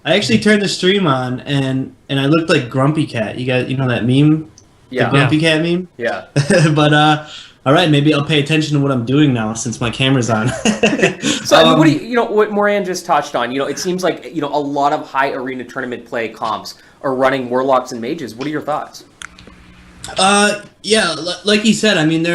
I actually turned the stream on and I looked like Grumpy Cat. You guys, you know that meme? Yeah. The Grumpy Cat meme? Yeah. But all right, maybe I'll pay attention to what I'm doing now since my camera's on. So I mean, what do you know? What Moran just touched on. It seems like a lot of high arena tournament play comps are running warlocks and mages. What are your thoughts? Yeah, like he said, I mean,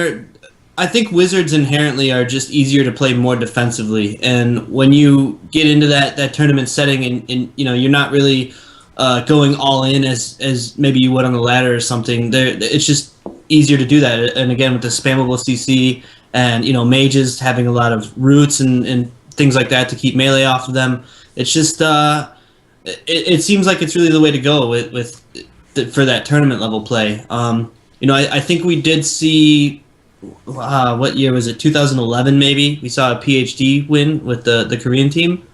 I think wizards inherently are just easier to play more defensively, and when you get into that tournament setting, and you're not really going all in as maybe you would on the ladder or something. It's just easier to do that, and again with the spammable CC and mages having a lot of roots and things like that to keep melee off of them. It's just it seems like it's really the way to go for that tournament level play. I think we did see. What year was it? 2011 maybe. We saw a PhD win with the Korean team.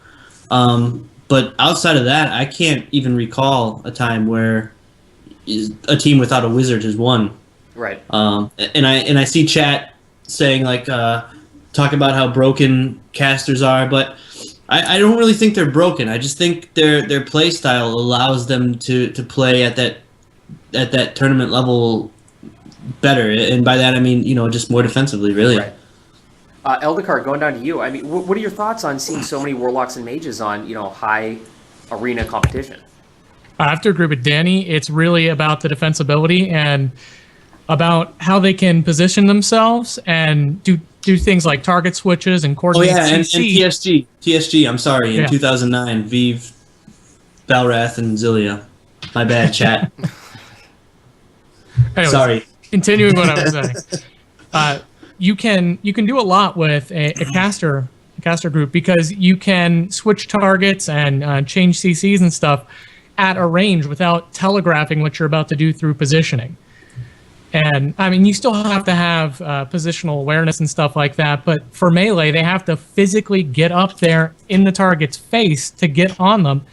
But outside of that, I can't even recall a time where a team without a wizard has won. Right. And I see chat saying talk about how broken casters are, but I don't really think they're broken. I just think their play style allows them to play at that tournament level better, and by that I mean just more defensively, really. Right. Eldacar, going down to you. I mean, what are your thoughts on seeing so many warlocks and mages on high arena competition? I have to agree with Danny. It's really about the defensibility and about how they can position themselves and do things like target switches and coordinate CC. And TSG. I'm sorry, in 2009, Vive, Balrath, and Zilia. My bad, chat. Anyways, sorry. Continuing what I was saying, you can do a lot with a caster group because you can switch targets and change CCs and stuff at a range without telegraphing what you're about to do through positioning. And I mean, you still have to have positional awareness and stuff like that, but for melee, they have to physically get up there in the target's face to get on them.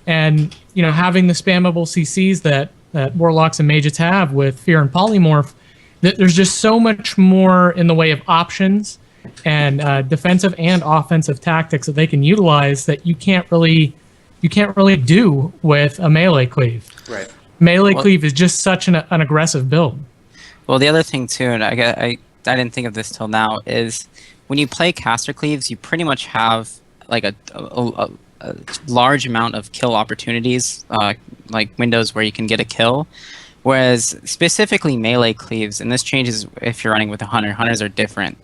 And having the spammable CCs that warlocks and mages have with fear and polymorph, there's just so much more in the way of options and defensive and offensive tactics that they can utilize that you can't really do with a melee cleave. Right. Melee cleave is just such an aggressive build. Well, the other thing too, and I didn't think of this till now, is when you play caster cleaves, you pretty much have like a large amount of kill opportunities, like windows where you can get a kill. Whereas specifically melee cleaves, and this changes if you're running with a hunter. Hunters are different.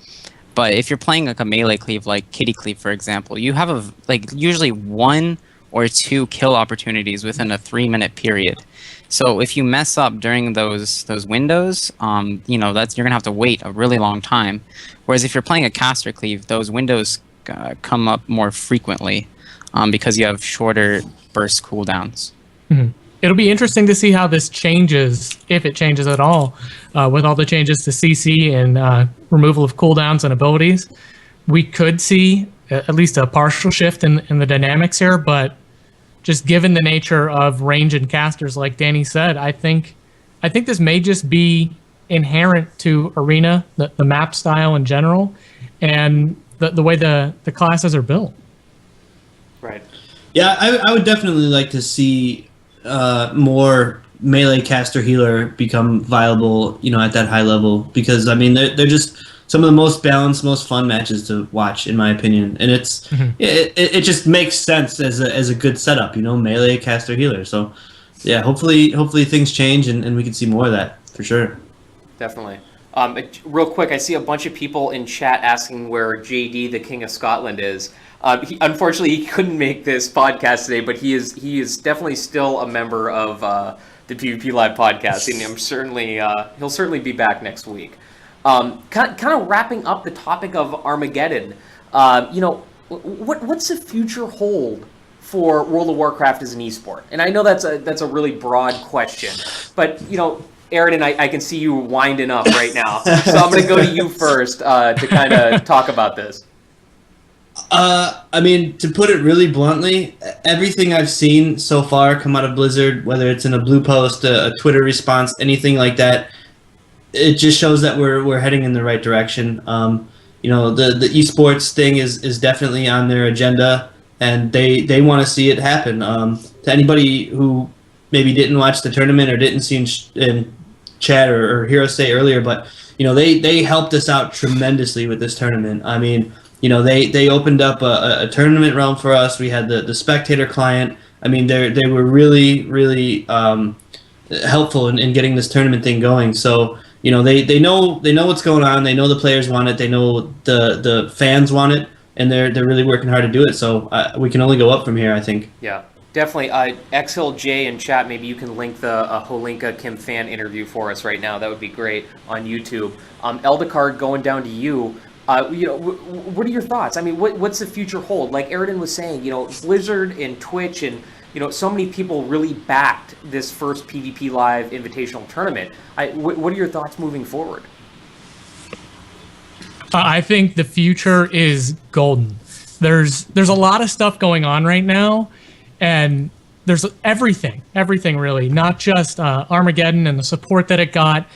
But if you're playing like a melee cleave, like Kitty Cleave, for example, you have usually 1 or 2 kill opportunities within a 3-minute period. So if you mess up during those windows, you're gonna have to wait a really long time. Whereas if you're playing a caster cleave, those windows come up more frequently because you have shorter burst cooldowns. Mm-hmm. It'll be interesting to see how this changes, if it changes at all, with all the changes to CC and removal of cooldowns and abilities. We could see at least a partial shift in the dynamics here, but just given the nature of range and casters, like Danny said, I think this may just be inherent to Arena, the map style in general, and the way the classes are built. Right. Yeah, I would definitely like to see more melee caster healer become viable, at that high level, because I mean they're just some of the most balanced, most fun matches to watch, in my opinion, and it just makes sense as a good setup, melee caster healer. So yeah, hopefully things change and we can see more of that for sure. Definitely. Real quick, I see a bunch of people in chat asking where JD, the King of Scotland, is. Unfortunately, he couldn't make this podcast today, but he is definitely still a member of the PvP Live podcast, and he'll certainly be back next week. Kind of wrapping up the topic of Armageddon. What's the future hold for World of Warcraft as an esport? And I know that's a really broad question, but Aridn, I can see you winding up right now. So I'm going to go to you first to kind of talk about this. I mean, to put it really bluntly, everything I've seen so far come out of Blizzard, whether it's in a blue post, a Twitter response, anything like that, it just shows that we're heading in the right direction. You know, the esports thing is definitely on their agenda, and they want to see it happen. To anybody who maybe didn't watch the tournament or didn't see in chat or hear us say earlier, but you know, they helped us out tremendously with this tournament. I mean, you know, they opened up a tournament realm for us. We had the spectator client. I mean, they were really helpful in getting this tournament thing going. So, you know, they know what's going on. They know the players want it. They know the fans want it, and they're really working hard to do it. So we can only go up from here, I think. Yeah, definitely. Exhil J in chat, maybe you can link the Holinka Kim fan interview for us right now. That would be great on YouTube. Eldacar, going down to you. You know, what are your thoughts? I mean, what's the future hold? Like Aridn was saying, you know, Blizzard and Twitch and, you know, so many people really backed this first PvP Live Invitational Tournament. What are your thoughts moving forward? I think the future is golden. There's a lot of stuff going on right now, and there's everything really, not just Armageddon and the support that it got.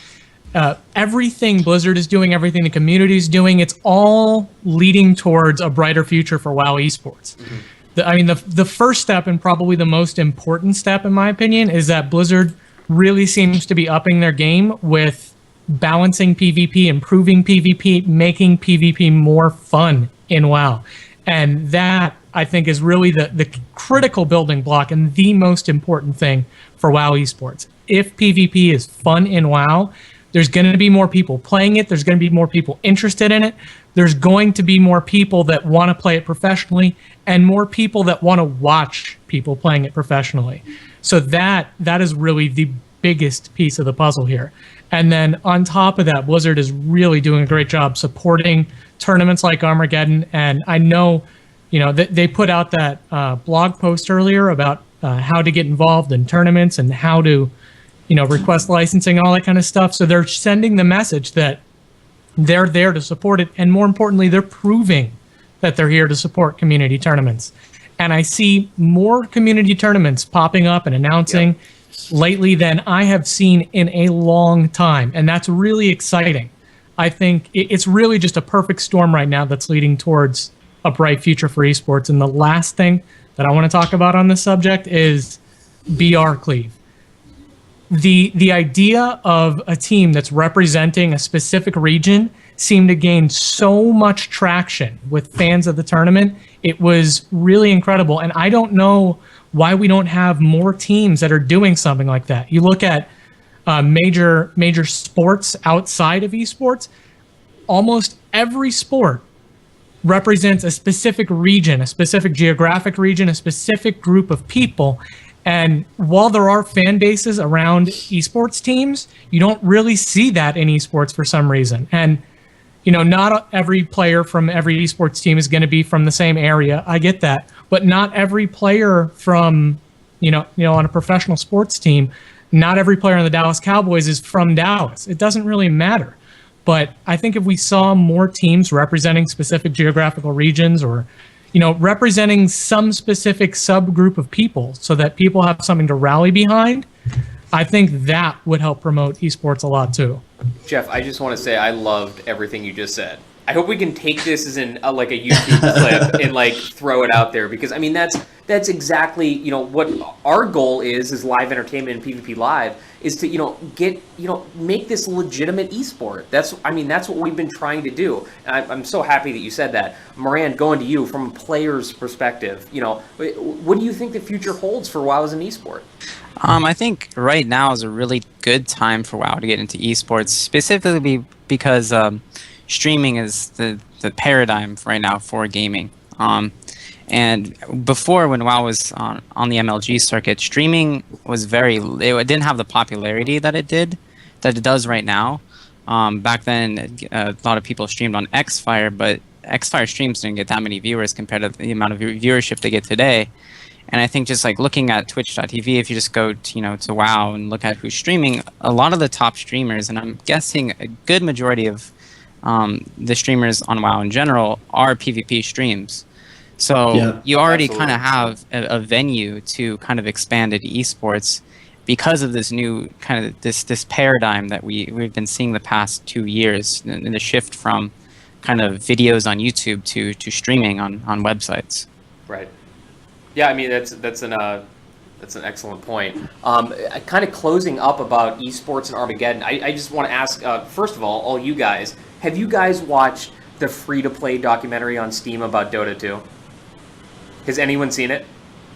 Everything Blizzard is doing, everything the community is doing, it's all leading towards a brighter future for WoW esports. Mm-hmm. I mean, the first step, and probably the most important step in my opinion, is that Blizzard really seems to be upping their game with balancing PvP, improving PvP, making PvP more fun in WoW. And that, I think, is really the critical building block and the most important thing for WoW esports. If PvP is fun in WoW, there's going to be more people playing it. There's going to be more people interested in it. There's going to be more people that want to play it professionally, and more people that want to watch people playing it professionally. So that is really the biggest piece of the puzzle here. And then on top of that, Blizzard is really doing a great job supporting tournaments like Armageddon. And I know, you know, they put out that blog post earlier about how to get involved in tournaments and how to, you know, request licensing, all that kind of stuff. So they're sending the message that they're there to support it. And more importantly, they're proving that they're here to support community tournaments. And I see more community tournaments popping up and announcing lately than I have seen in a long time. And that's really exciting. I think it's really just a perfect storm right now that's leading towards a bright future for esports. And the last thing that I want to talk about on this subject is BR Cleave. The idea of a team that's representing a specific region seemed to gain so much traction with fans of the tournament. It was really incredible. And I don't know why we don't have more teams that are doing something like that. You look at major sports outside of esports, almost every sport represents a specific region, a specific geographic region, a specific group of people. And while there are fan bases around esports teams, you don't really see that in esports for some reason. And, you know, not every player from every esports team is going to be from the same area. I get that. But not every player from, you know, on a professional sports team, not every player on the Dallas Cowboys is from Dallas. It doesn't really matter. But I think if we saw more teams representing specific geographical regions, or, you know, representing some specific subgroup of people so that people have something to rally behind, I think that would help promote esports a lot too. Jeff, I just want to say I loved everything you just said. I hope we can take this as like a YouTube clip and like throw it out there, because I mean that's exactly, you know, what our goal is live entertainment and PvP Live, is to, you know, get, you know, make this legitimate esport. That's what we've been trying to do. And I'm so happy that you said that. Moran, going to you from a player's perspective, you know, what do you think the future holds for WoW as an esport? I think right now is a really good time for WoW to get into esports, specifically because streaming is the paradigm right now for gaming. And before, when WoW was on the MLG circuit, streaming was it didn't have the popularity that it does right now. Back then, a lot of people streamed on Xfire, but Xfire streams didn't get that many viewers compared to the amount of viewership they get today. And I think just like looking at Twitch.tv, if you just go to WoW and look at who's streaming, a lot of the top streamers, and I'm guessing a good majority of the streamers on WoW in general are PvP streams. So you already kind of have a venue to kind of expand into esports because of this new kind of this paradigm that we've been seeing the past 2 years, in the shift from kind of videos on YouTube to streaming on websites. Right. Yeah, I mean that's an excellent point. Kind of closing up about esports and Armageddon. I just want to ask, first of all you guys, have you guys watched the free-to-play documentary on Steam about Dota 2? Has anyone seen it?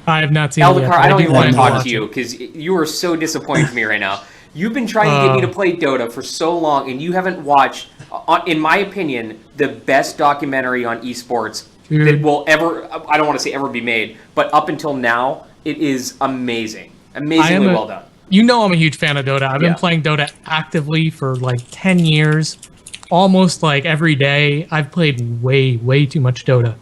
I have not seen Eldacar, it yet. I don't even want to talk to you because you are so disappointing to me right now. You've been trying to get me to play Dota for so long, and you haven't watched, in my opinion, the best documentary on esports that will ever, I don't want to say ever be made, but up until now, it is amazing. Amazingly well done. You know I'm a huge fan of Dota. I've been playing Dota actively for like 10 years. Almost like every day. I've played way too much Dota.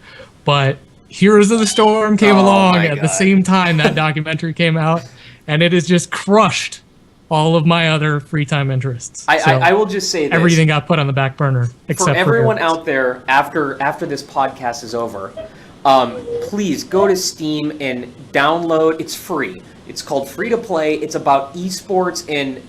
But Heroes of the Storm came along at the same time that documentary came out, and it has just crushed all of my other free time interests. I will just say this. Everything got put on the back burner. Except for everyone out there, after this podcast is over, please go to Steam and download. It's free. It's called Free to Play. It's about esports and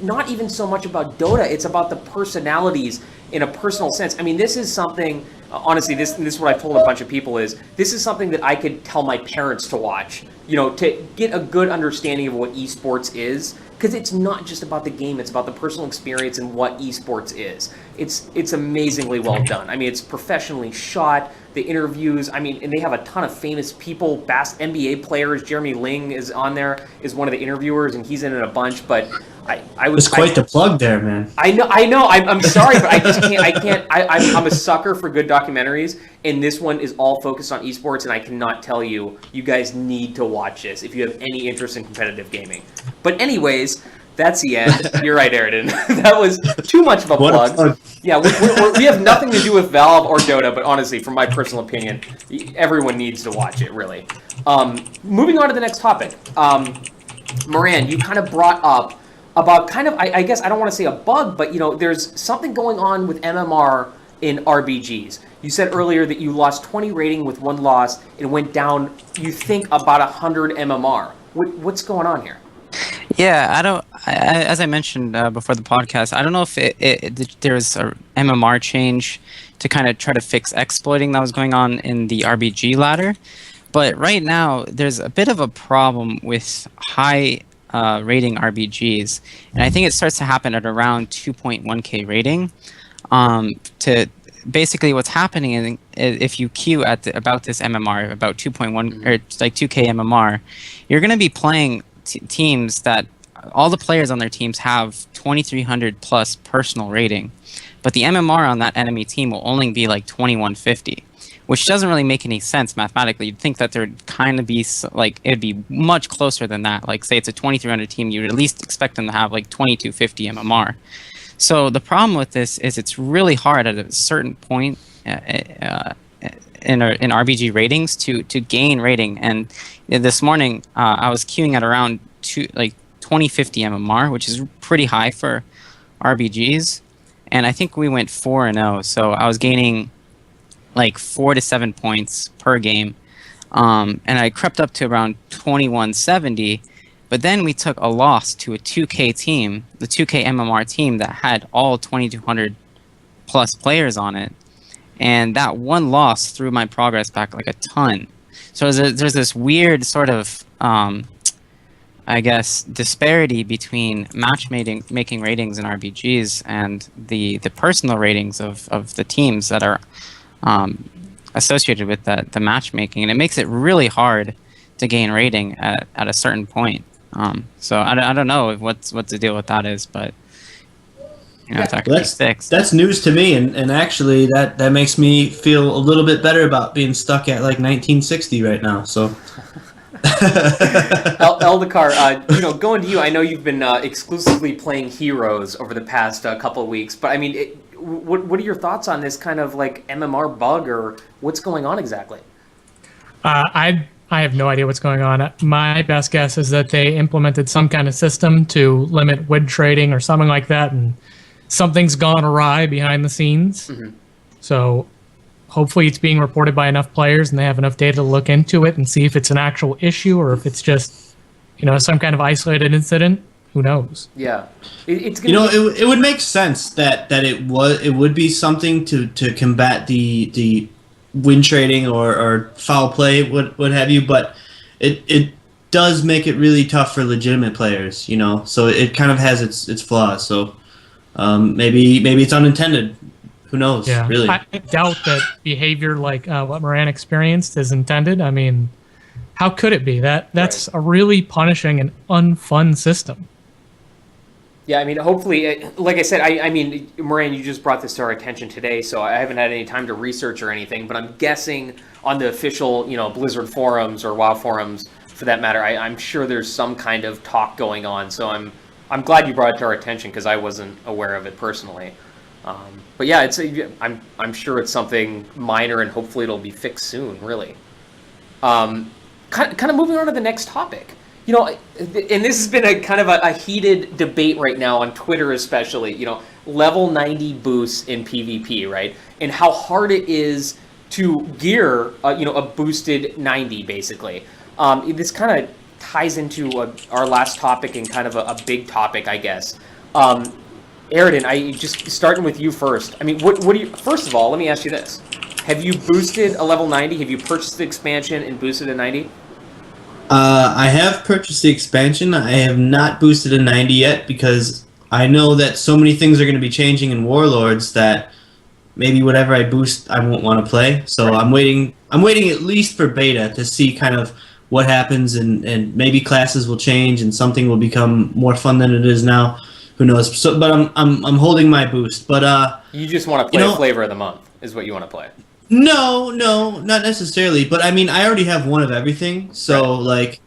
not even so much about Dota. It's about the personalities in a personal sense. I mean, this is something, honestly, this is what I've told a bunch of people is, this is something that I could tell my parents to watch, to get a good understanding of what esports is, because it's not just about the game, it's about the personal experience and what esports is. It's amazingly well done. I mean, it's professionally shot, the interviews, I mean, and they have a ton of famous people, NBA players. Jeremy Ling is on there, is one of the interviewers, and he's in it a bunch, but I was quite the plug there, man. I know. I'm sorry, but I just can't. I'm a sucker for good documentaries, and this one is all focused on esports. And I cannot tell you, you guys need to watch this if you have any interest in competitive gaming. But anyways, that's the end. You're right, Aridn. That was too much of a plug. Yeah, we have nothing to do with Valve or Dota, but honestly, from my personal opinion, everyone needs to watch it. Really. Moving on to the next topic, Moran, you kind of brought up about kind of, I guess I don't want to say a bug, but there's something going on with MMR in RBGs. You said earlier that you lost 20 rating with one loss and went down, you think, about 100 MMR. What's going on here? Yeah, as I mentioned before the podcast, I don't know if there's a MMR change to kind of try to fix exploiting that was going on in the RBG ladder. But right now, there's a bit of a problem with high rating RBGs, and I think it starts to happen at around 2.1k rating. To basically what's happening is if you queue at about this MMR, about 2.1 or like 2k MMR, you're going to be playing teams that all the players on their teams have 2300 plus personal rating, but the MMR on that enemy team will only be like 2150. Which doesn't really make any sense mathematically. You'd think that there'd kind of be like, it'd be much closer than that. Like, say it's a 2300 team, you'd at least expect them to have like 2250 MMR. So the problem with this is it's really hard at a certain point in RBG ratings to gain rating. And this morning I was queuing at around 2050 MMR, which is pretty high for RBGs. And I think we went 4-0. So I was gaining like 4 to 7 points per game, and I crept up to around 2170, but then we took a loss to a 2k team, the 2k MMR team that had all 2200 plus players on it, and that one loss threw my progress back like a ton. So there's this weird sort of I guess disparity between matchmaking ratings in RBGs and the personal ratings of the teams that are associated with the matchmaking, and it makes it really hard to gain rating at a certain point. So I don't know what the deal with that is, but it's actually fixed. That's news to me, and actually that makes me feel a little bit better about being stuck at like 1960 right now. So. Eldacar, going to you, I know you've been exclusively playing Heroes over the past couple of weeks, but I mean, what are your thoughts on this kind of like MMR bug, or what's going on exactly? I I have no idea what's going on. My best guess is that they implemented some kind of system to limit win trading or something like that, and something's gone awry behind the scenes. So hopefully it's being reported by enough players and they have enough data to look into it and see if it's an actual issue or if it's just, some kind of isolated incident. Who knows? Yeah, it's gonna it would make sense that it would be something to combat the win trading or foul play, what have you, but it does make it really tough for legitimate players, so it kind of has its flaws. So maybe it's unintended. Who knows? Yeah. Really, I doubt that behavior like what Moran experienced is intended. I mean, how could it be? That's a really punishing and unfun system. Yeah, I mean, hopefully, like I said, I mean, Moran, you just brought this to our attention today, so I haven't had any time to research or anything, but I'm guessing on the official, Blizzard forums or WoW forums, for that matter, I'm sure there's some kind of talk going on, so I'm glad you brought it to our attention because I wasn't aware of it personally. But yeah, I'm sure it's something minor and hopefully it'll be fixed soon, really. Kind of moving on to the next topic. And this has been a kind of a heated debate right now on Twitter, especially, level 90 boosts in PvP, right? And how hard it is to gear, a boosted 90, basically. This kind of ties into our last topic and kind of a big topic, I guess. Aridn, I just starting with you first. I mean, what do you? First of all, let me ask you this: have you boosted a level 90? Have you purchased the expansion and boosted a 90? I have purchased the expansion. I have not boosted a 90 yet because I know that so many things are going to be changing in Warlords that maybe whatever I boost, I won't want to play. So I'm waiting at least for beta to see kind of what happens, and maybe classes will change and something will become more fun than it is now. Who knows? So, but I'm holding my boost. But you just want to play flavor of the month is what you want to play. No, not necessarily. But I mean, I already have one of everything. So like,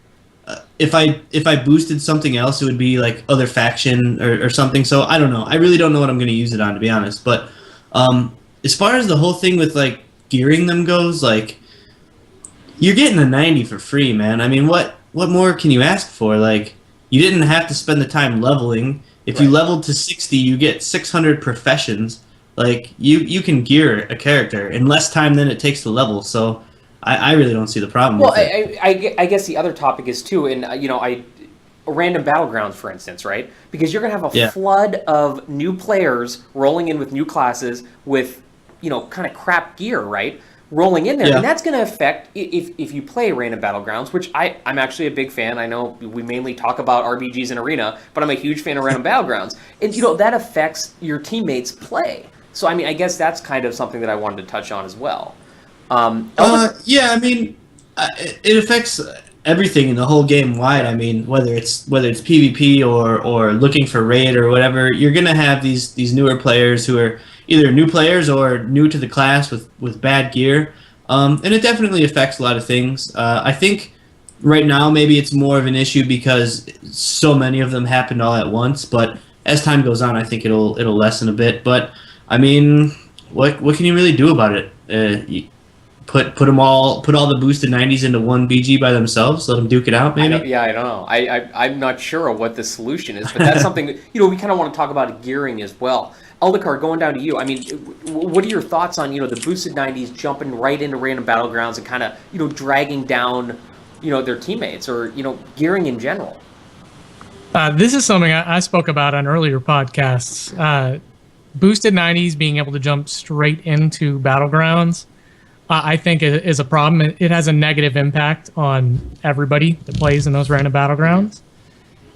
if I boosted something else, it would be like other faction or something. So I don't know. I really don't know what I'm going to use it on, to be honest. But as far as the whole thing with like gearing them goes, like you're getting a 90 for free, man. I mean, what more can you ask for? Like, you didn't have to spend the time leveling. If you leveled to 60, you get 600 professions. Like, you can gear a character in less time than it takes to level. So I really don't see the problem with it. I guess the other topic is too, and random battlegrounds, for instance, right? Because you're going to have a flood of new players rolling in with new classes with, kind of crap gear, right? Rolling in there, and that's going to affect if you play random battlegrounds, which I'm actually a big fan. I know we mainly talk about RBGs and Arena, but I'm a huge fan of random battlegrounds, and that affects your teammates' play. So I mean, I guess that's kind of something that I wanted to touch on as well. Yeah, I mean, it affects everything in the whole game wide. I mean, whether it's PvP or looking for raid or whatever, you're going to have these newer players who are either new players or new to the class with bad gear. And it definitely affects a lot of things. I think right now maybe it's more of an issue because so many of them happened all at once, but as time goes on, I think it'll lessen a bit. But I mean, what can you really do about it? Put all the boosted 90s into one BG by themselves, let them duke it out, maybe? I don't know. I'm not sure what the solution is, but that's something we kind of want to talk about gearing as well. Eldacar, going down to you. I mean, what are your thoughts on the boosted 90s jumping right into random battlegrounds and kind of dragging down their teammates or gearing in general? This is something I spoke about on earlier podcasts. Boosted 90s being able to jump straight into battlegrounds, I think is a problem. It has a negative impact on everybody that plays in those random battlegrounds.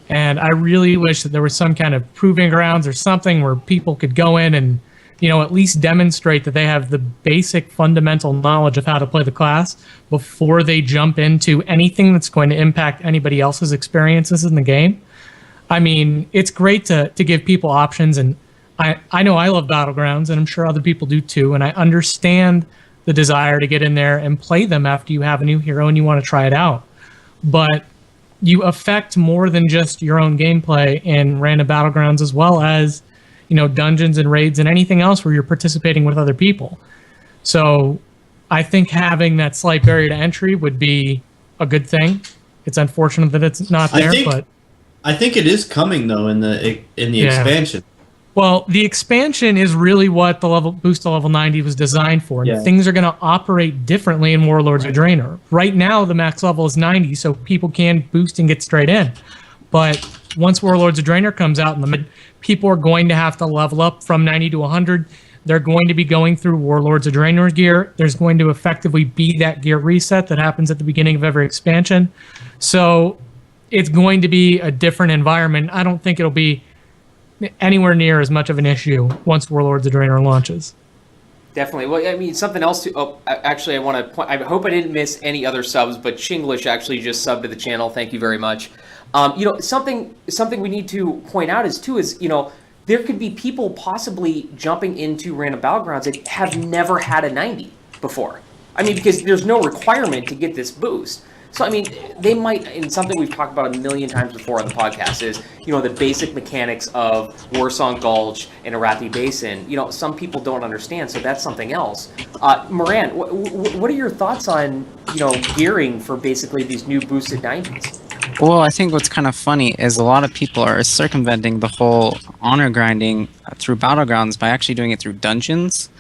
And I really wish that there was some kind of proving grounds or something where people could go in and, at least demonstrate that they have the basic fundamental knowledge of how to play the class before they jump into anything that's going to impact anybody else's experiences in the game. I mean, it's great to give people options, and I know I love Battlegrounds, and I'm sure other people do too, and I understand the desire to get in there and play them after you have a new hero and you want to try it out. But you affect more than just your own gameplay in random battlegrounds, as well as dungeons and raids and anything else where you're participating with other people. So I think having that slight barrier to entry would be a good thing. It's unfortunate that it's not there, but I think it is coming though in the expansion. Well, the expansion is really what the boost to level 90 was designed for. And things are going to operate differently in Warlords of Draenor. Right now, the max level is 90, so people can boost and get straight in. But once Warlords of Draenor comes out in the mid, people are going to have to level up from 90 to 100. They're going to be going through Warlords of Draenor gear. There's going to effectively be that gear reset that happens at the beginning of every expansion. So it's going to be a different environment. I don't think it'll be anywhere near as much of an issue once Warlords of Draenor launches. Definitely. Well, I mean, something else to... Oh, actually, I want to point... I hope I didn't miss any other subs, but Chinglish actually just subbed to the channel. Thank you very much. Something we need to point out is, there could be people possibly jumping into random battlegrounds that have never had a 90 before. I mean, because there's no requirement to get this boost. So, I mean, they might, and something we've talked about a million times before on the podcast is, the basic mechanics of Warsong Gulch and Arathi Basin. Some people don't understand, so that's something else. Moran, what are your thoughts on, gearing for basically these new boosted 90s? Well, I think what's kind of funny is a lot of people are circumventing the whole honor grinding through battlegrounds by actually doing it through dungeons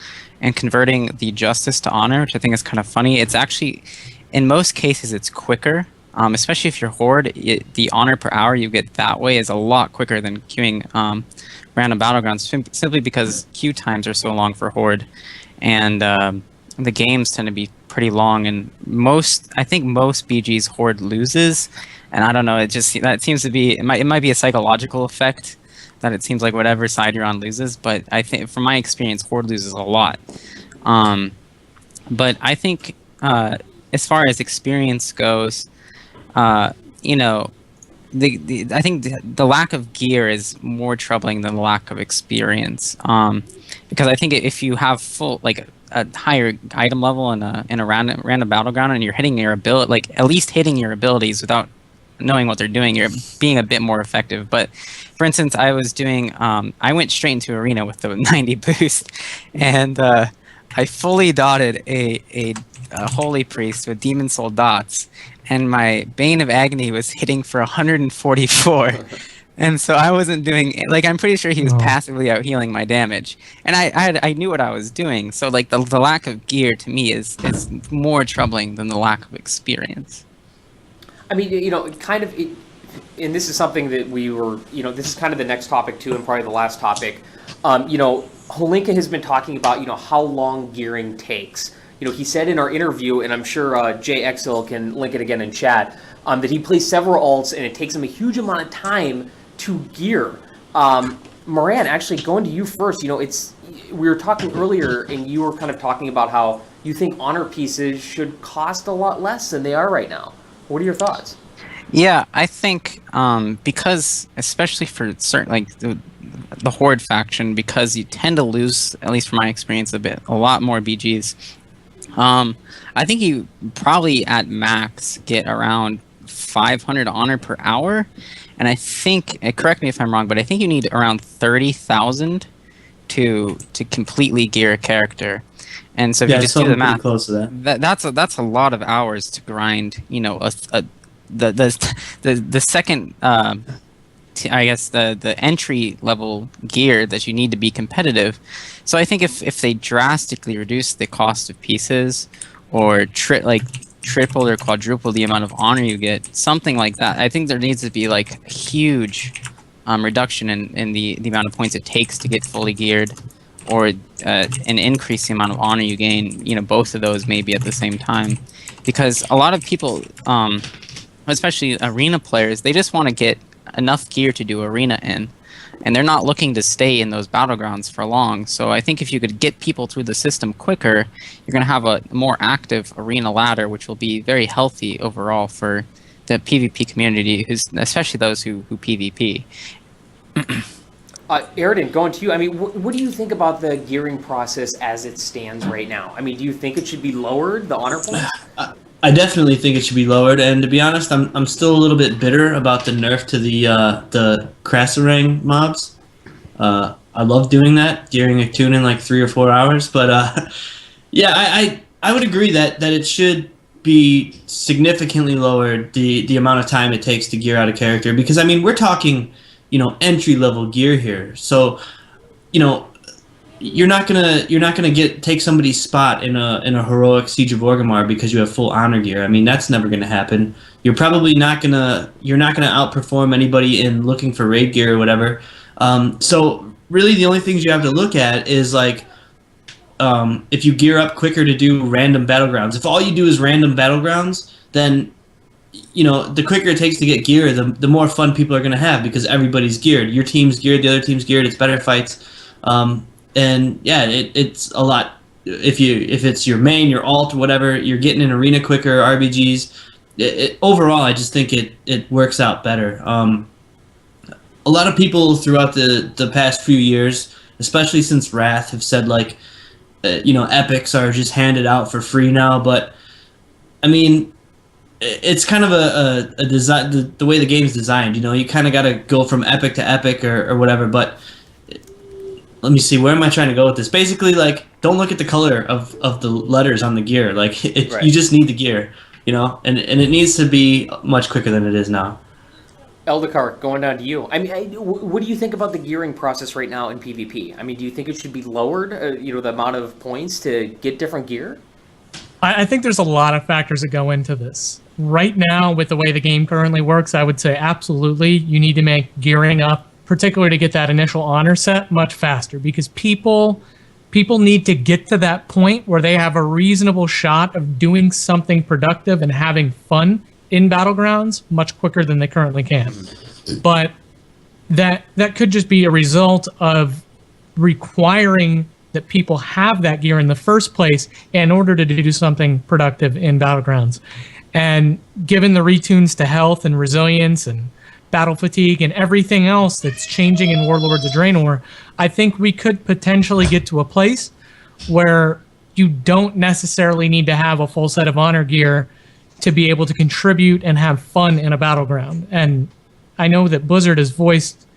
and converting the justice to honor, which I think is kind of funny. It's actually, in most cases, it's quicker, especially if you're Horde. The honor per hour you get that way is a lot quicker than queuing random battlegrounds, simply because queue times are so long for Horde, and the games tend to be pretty long. And I think most BG's Horde loses. And I don't know, that seems to be, it might be a psychological effect that it seems like whatever side you're on loses, but I think from my experience, Horde loses a lot. But I think as far as experience goes, I think the lack of gear is more troubling than the lack of experience. Because I think if you have a higher item level in a random battleground and you're hitting your ability, at least hitting your abilities without knowing what they're doing, you're being a bit more effective. But for instance, I was doing I went straight into arena with the 90 boost, and I fully dotted a holy priest with demon soul dots, and my Bane of Agony was hitting for 144. And so I wasn't doing, I'm pretty sure he was passively out healing my damage, and I knew what I was doing. So the lack of gear to me is more troubling than the lack of experience. I mean, and this is something that we were, this is kind of the next topic too, and probably the last topic. Holinka has been talking about, how long gearing takes. He said in our interview, and I'm sure JXL can link it again in chat, that he plays several alts and it takes him a huge amount of time to gear. Moran, actually going to you first, we were talking earlier and you were kind of talking about how you think honor pieces should cost a lot less than they are right now. What are your thoughts? Yeah, I think because, especially for certain, the Horde faction, because you tend to lose, at least from my experience, a lot more BGs. I think you probably at max get around 500 honor per hour, and I think, correct me if I'm wrong, but I think you need around 30,000 to completely gear a character. And so if you just do the math, close to that's a lot of hours to grind. The second, I guess the entry level gear that you need to be competitive. So I think if they drastically reduce the cost of pieces, or triple or quadruple the amount of honor you get, something like that, I think there needs to be a huge reduction in the amount of points it takes to get fully geared, or an increase the amount of honor you gain. Both of those maybe at the same time, because a lot of people, especially arena players, they just want to get enough gear to do arena in, and they're not looking to stay in those battlegrounds for long. So I think if you could get people through the system quicker, you're going to have a more active arena ladder, which will be very healthy overall for the PvP community, especially those who PvP. Aridn, going to you. I mean, what do you think about the gearing process as it stands right now? I mean, do you think it should be lowered, the honor points? I definitely think it should be lowered, and to be honest, I'm still a little bit bitter about the nerf to the Krasarang mobs. I love doing that, gearing a tune in 3 or 4 hours, but yeah, I would agree that it should be significantly lowered, the amount of time it takes to gear out a character, because I mean we're talking, entry level gear here. So, you're not gonna take somebody's spot in a heroic Siege of Orgrimmar because you have full honor gear. I mean, that's never gonna happen. You're probably not gonna outperform anybody in looking for raid gear or whatever. So really the only things you have to look at is like, if you gear up quicker to do random battlegrounds. If all you do is random battlegrounds, then the quicker it takes to get gear, the more fun people are going to have because everybody's geared. Your team's geared, the other team's geared. It's better fights, and yeah, it's a lot. If it's your main, your alt, whatever, you're getting in arena quicker. RBGs. Overall, I just think it works out better. A lot of people throughout the past few years, especially since Wrath, have said like, epics are just handed out for free now. But I mean, it's kind of a design, the way the game's designed. You kind of got to go from epic to epic or whatever. But let me see, where am I trying to go with this? Basically, like, don't look at the color of the letters on the gear. Like, right. You just need the gear, and it needs to be much quicker than it is now. Eldacar, going down to you. I mean, what do you think about the gearing process right now in PvP? I mean, do you think it should be lowered, the amount of points to get different gear? I think there's a lot of factors that go into this. Right now, with the way the game currently works, I would say absolutely you need to make gearing up, particularly to get that initial honor set, much faster, because people need to get to that point where they have a reasonable shot of doing something productive and having fun in Battlegrounds much quicker than they currently can. But that could just be a result of requiring that people have that gear in the first place in order to do something productive in Battlegrounds. And given the retunes to health and resilience and battle fatigue and everything else that's changing in Warlords of Draenor, I think we could potentially get to a place where you don't necessarily need to have a full set of honor gear to be able to contribute and have fun in a battleground. And I know that Blizzard has voiced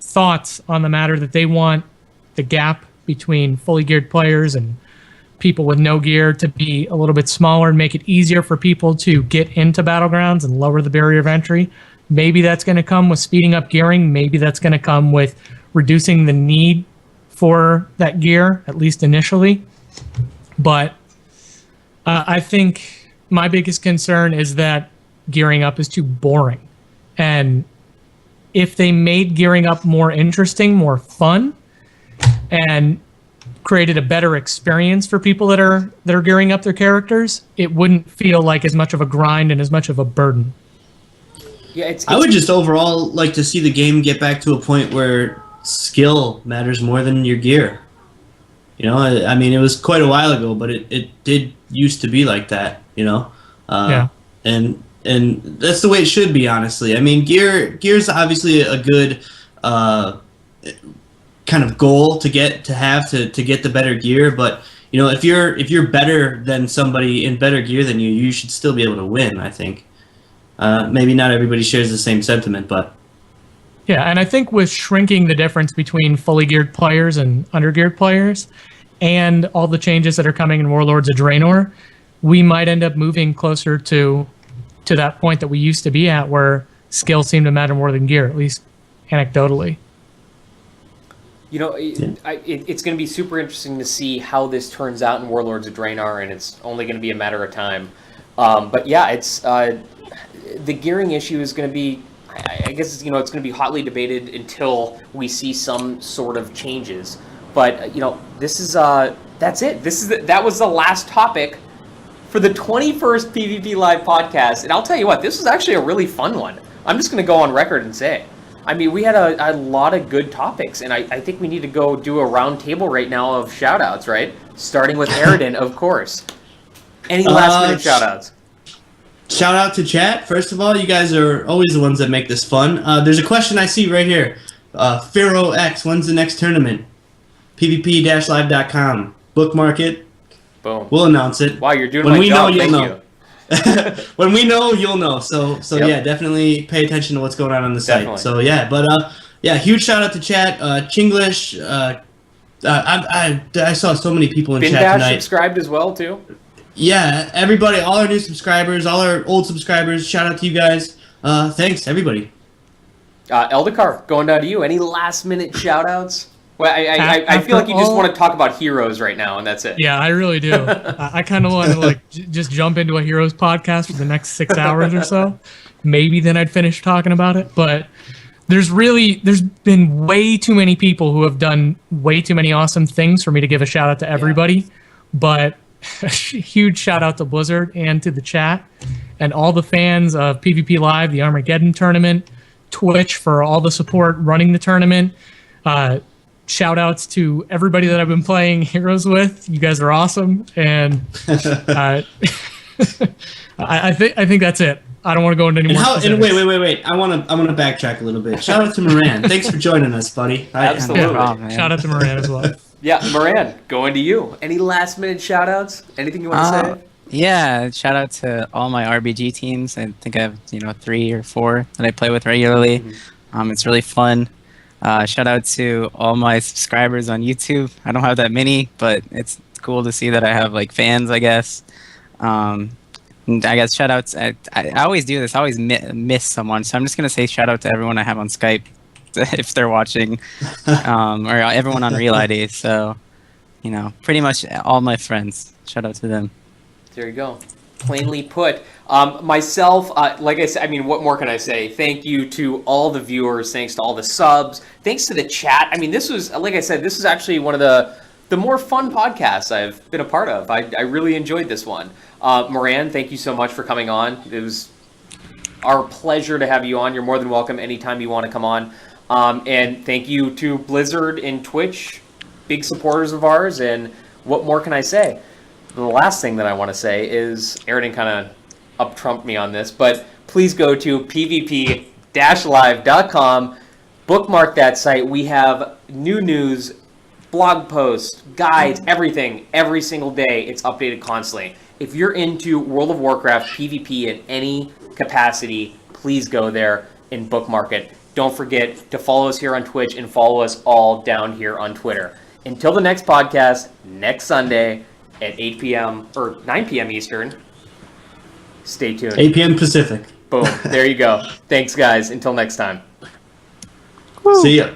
thoughts on the matter that they want the gap between fully geared players and people with no gear to be a little bit smaller and make it easier for people to get into battlegrounds and lower the barrier of entry. Maybe that's going to come with speeding up gearing. Maybe that's going to come with reducing the need for that gear, at least initially. But I think my biggest concern is that gearing up is too boring. And if they made gearing up more interesting, more fun, and created a better experience for people that are gearing up their characters, it wouldn't feel like as much of a grind and as much of a burden. Yeah, I would just overall like to see the game get back to a point where skill matters more than your gear. I mean, it was quite a while ago, but it did used to be like that, Yeah. And that's the way it should be, honestly. I mean, gear's obviously a good kind of goal to get the better gear, but if you're better than somebody in better gear than you should still be able to win, I think. Maybe not everybody shares the same sentiment, but yeah, and I think with shrinking the difference between fully geared players and under-geared players, and all the changes that are coming in Warlords of Draenor, we might end up moving closer to that point that we used to be at, where skill seemed to matter more than gear, at least anecdotally. It's going to be super interesting to see how this turns out in Warlords of Draenor, and it's only going to be a matter of time. But yeah, it's the gearing issue is going to be, I guess it's going to be hotly debated until we see some sort of changes. But this is that's it. That was the last topic for the 21st PvP Live podcast, and I'll tell you what, this was actually a really fun one. I'm just going to go on record and say, I mean, we had a lot of good topics, and I think we need to go do a round table right now of shout-outs, right? Starting with Aridn, of course. Any last-minute shout-outs? Shout out to chat. First of all, you guys are always the ones that make this fun. There's a question I see right here. Pharaoh X, when's the next tournament? PvP-live.com. Bookmark it. Boom. We'll announce it. Wow, you're doing when my we job. know, you'll Thank know. you. When we know, you'll know. So Yep. Yeah, definitely pay attention to what's going on the site. Definitely. So yeah, but yeah, huge shout out to chat. Chinglish, I saw so many people in Bin chat Bash tonight. subscribed as well too. Yeah, everybody, all our new subscribers, all our old subscribers, shout out to you guys. Thanks, everybody. Eldacar, going down to you. Any last minute shout outs? Well, I feel like you just want to talk about heroes right now, and that's it. Yeah, I really do. I kind of want to like just jump into a Heroes podcast for the next 6 hours or so. Maybe then I'd finish talking about it. But there's been way too many people who have done way too many awesome things for me to give a shout out to everybody. Yeah. But a huge shout out to Blizzard and to the chat and all the fans of PvP Live, the Armageddon Tournament, Twitch for all the support running the tournament. Shout outs to everybody that I've been playing Heroes with. You guys are awesome, and I think that's it. I don't want to go into any more. Wait! I want to backtrack a little bit. Shout out to Moran. Thanks for joining us, buddy. Absolutely. Shout out to Moran as well. Yeah, Moran, going to you. Any last minute shout outs? Anything you want to say? Yeah, shout out to all my RBG teams. I think I have 3 or 4 that I play with regularly. Mm-hmm. It's really fun. Shout out to all my subscribers on YouTube. I don't have that many, but it's cool to see that I have like fans, I guess. And I guess shout outs. I always do this. I always miss someone, so I'm just gonna say shout out to everyone I have on Skype if they're watching, or everyone on Real ID. So, pretty much all my friends. Shout out to them. There you go. Plainly put. Myself, like I said, I mean, what more can I say? Thank you to all the viewers. Thanks to all the subs. Thanks to the chat. I mean, this was, like I said, this is actually one of the more fun podcasts I've been a part of. I really enjoyed this one. Moran, thank you so much for coming on. It was our pleasure to have you on. You're more than welcome anytime you want to come on. And thank you to Blizzard and Twitch, big supporters of ours. And what more can I say? The last thing that I want to say is, Aridn kind of up-trumped me on this, but please go to pvp-live.com, bookmark that site. We have new news, blog posts, guides, everything, every single day. It's updated constantly. If you're into World of Warcraft PvP in any capacity, please go there and bookmark it. Don't forget to follow us here on Twitch and follow us all down here on Twitter. Until the next podcast, next Sunday, at 8 p.m. or 9 p.m. Eastern. Stay tuned. 8 p.m. Pacific. Boom. There you go. Thanks, guys. Until next time. See ya.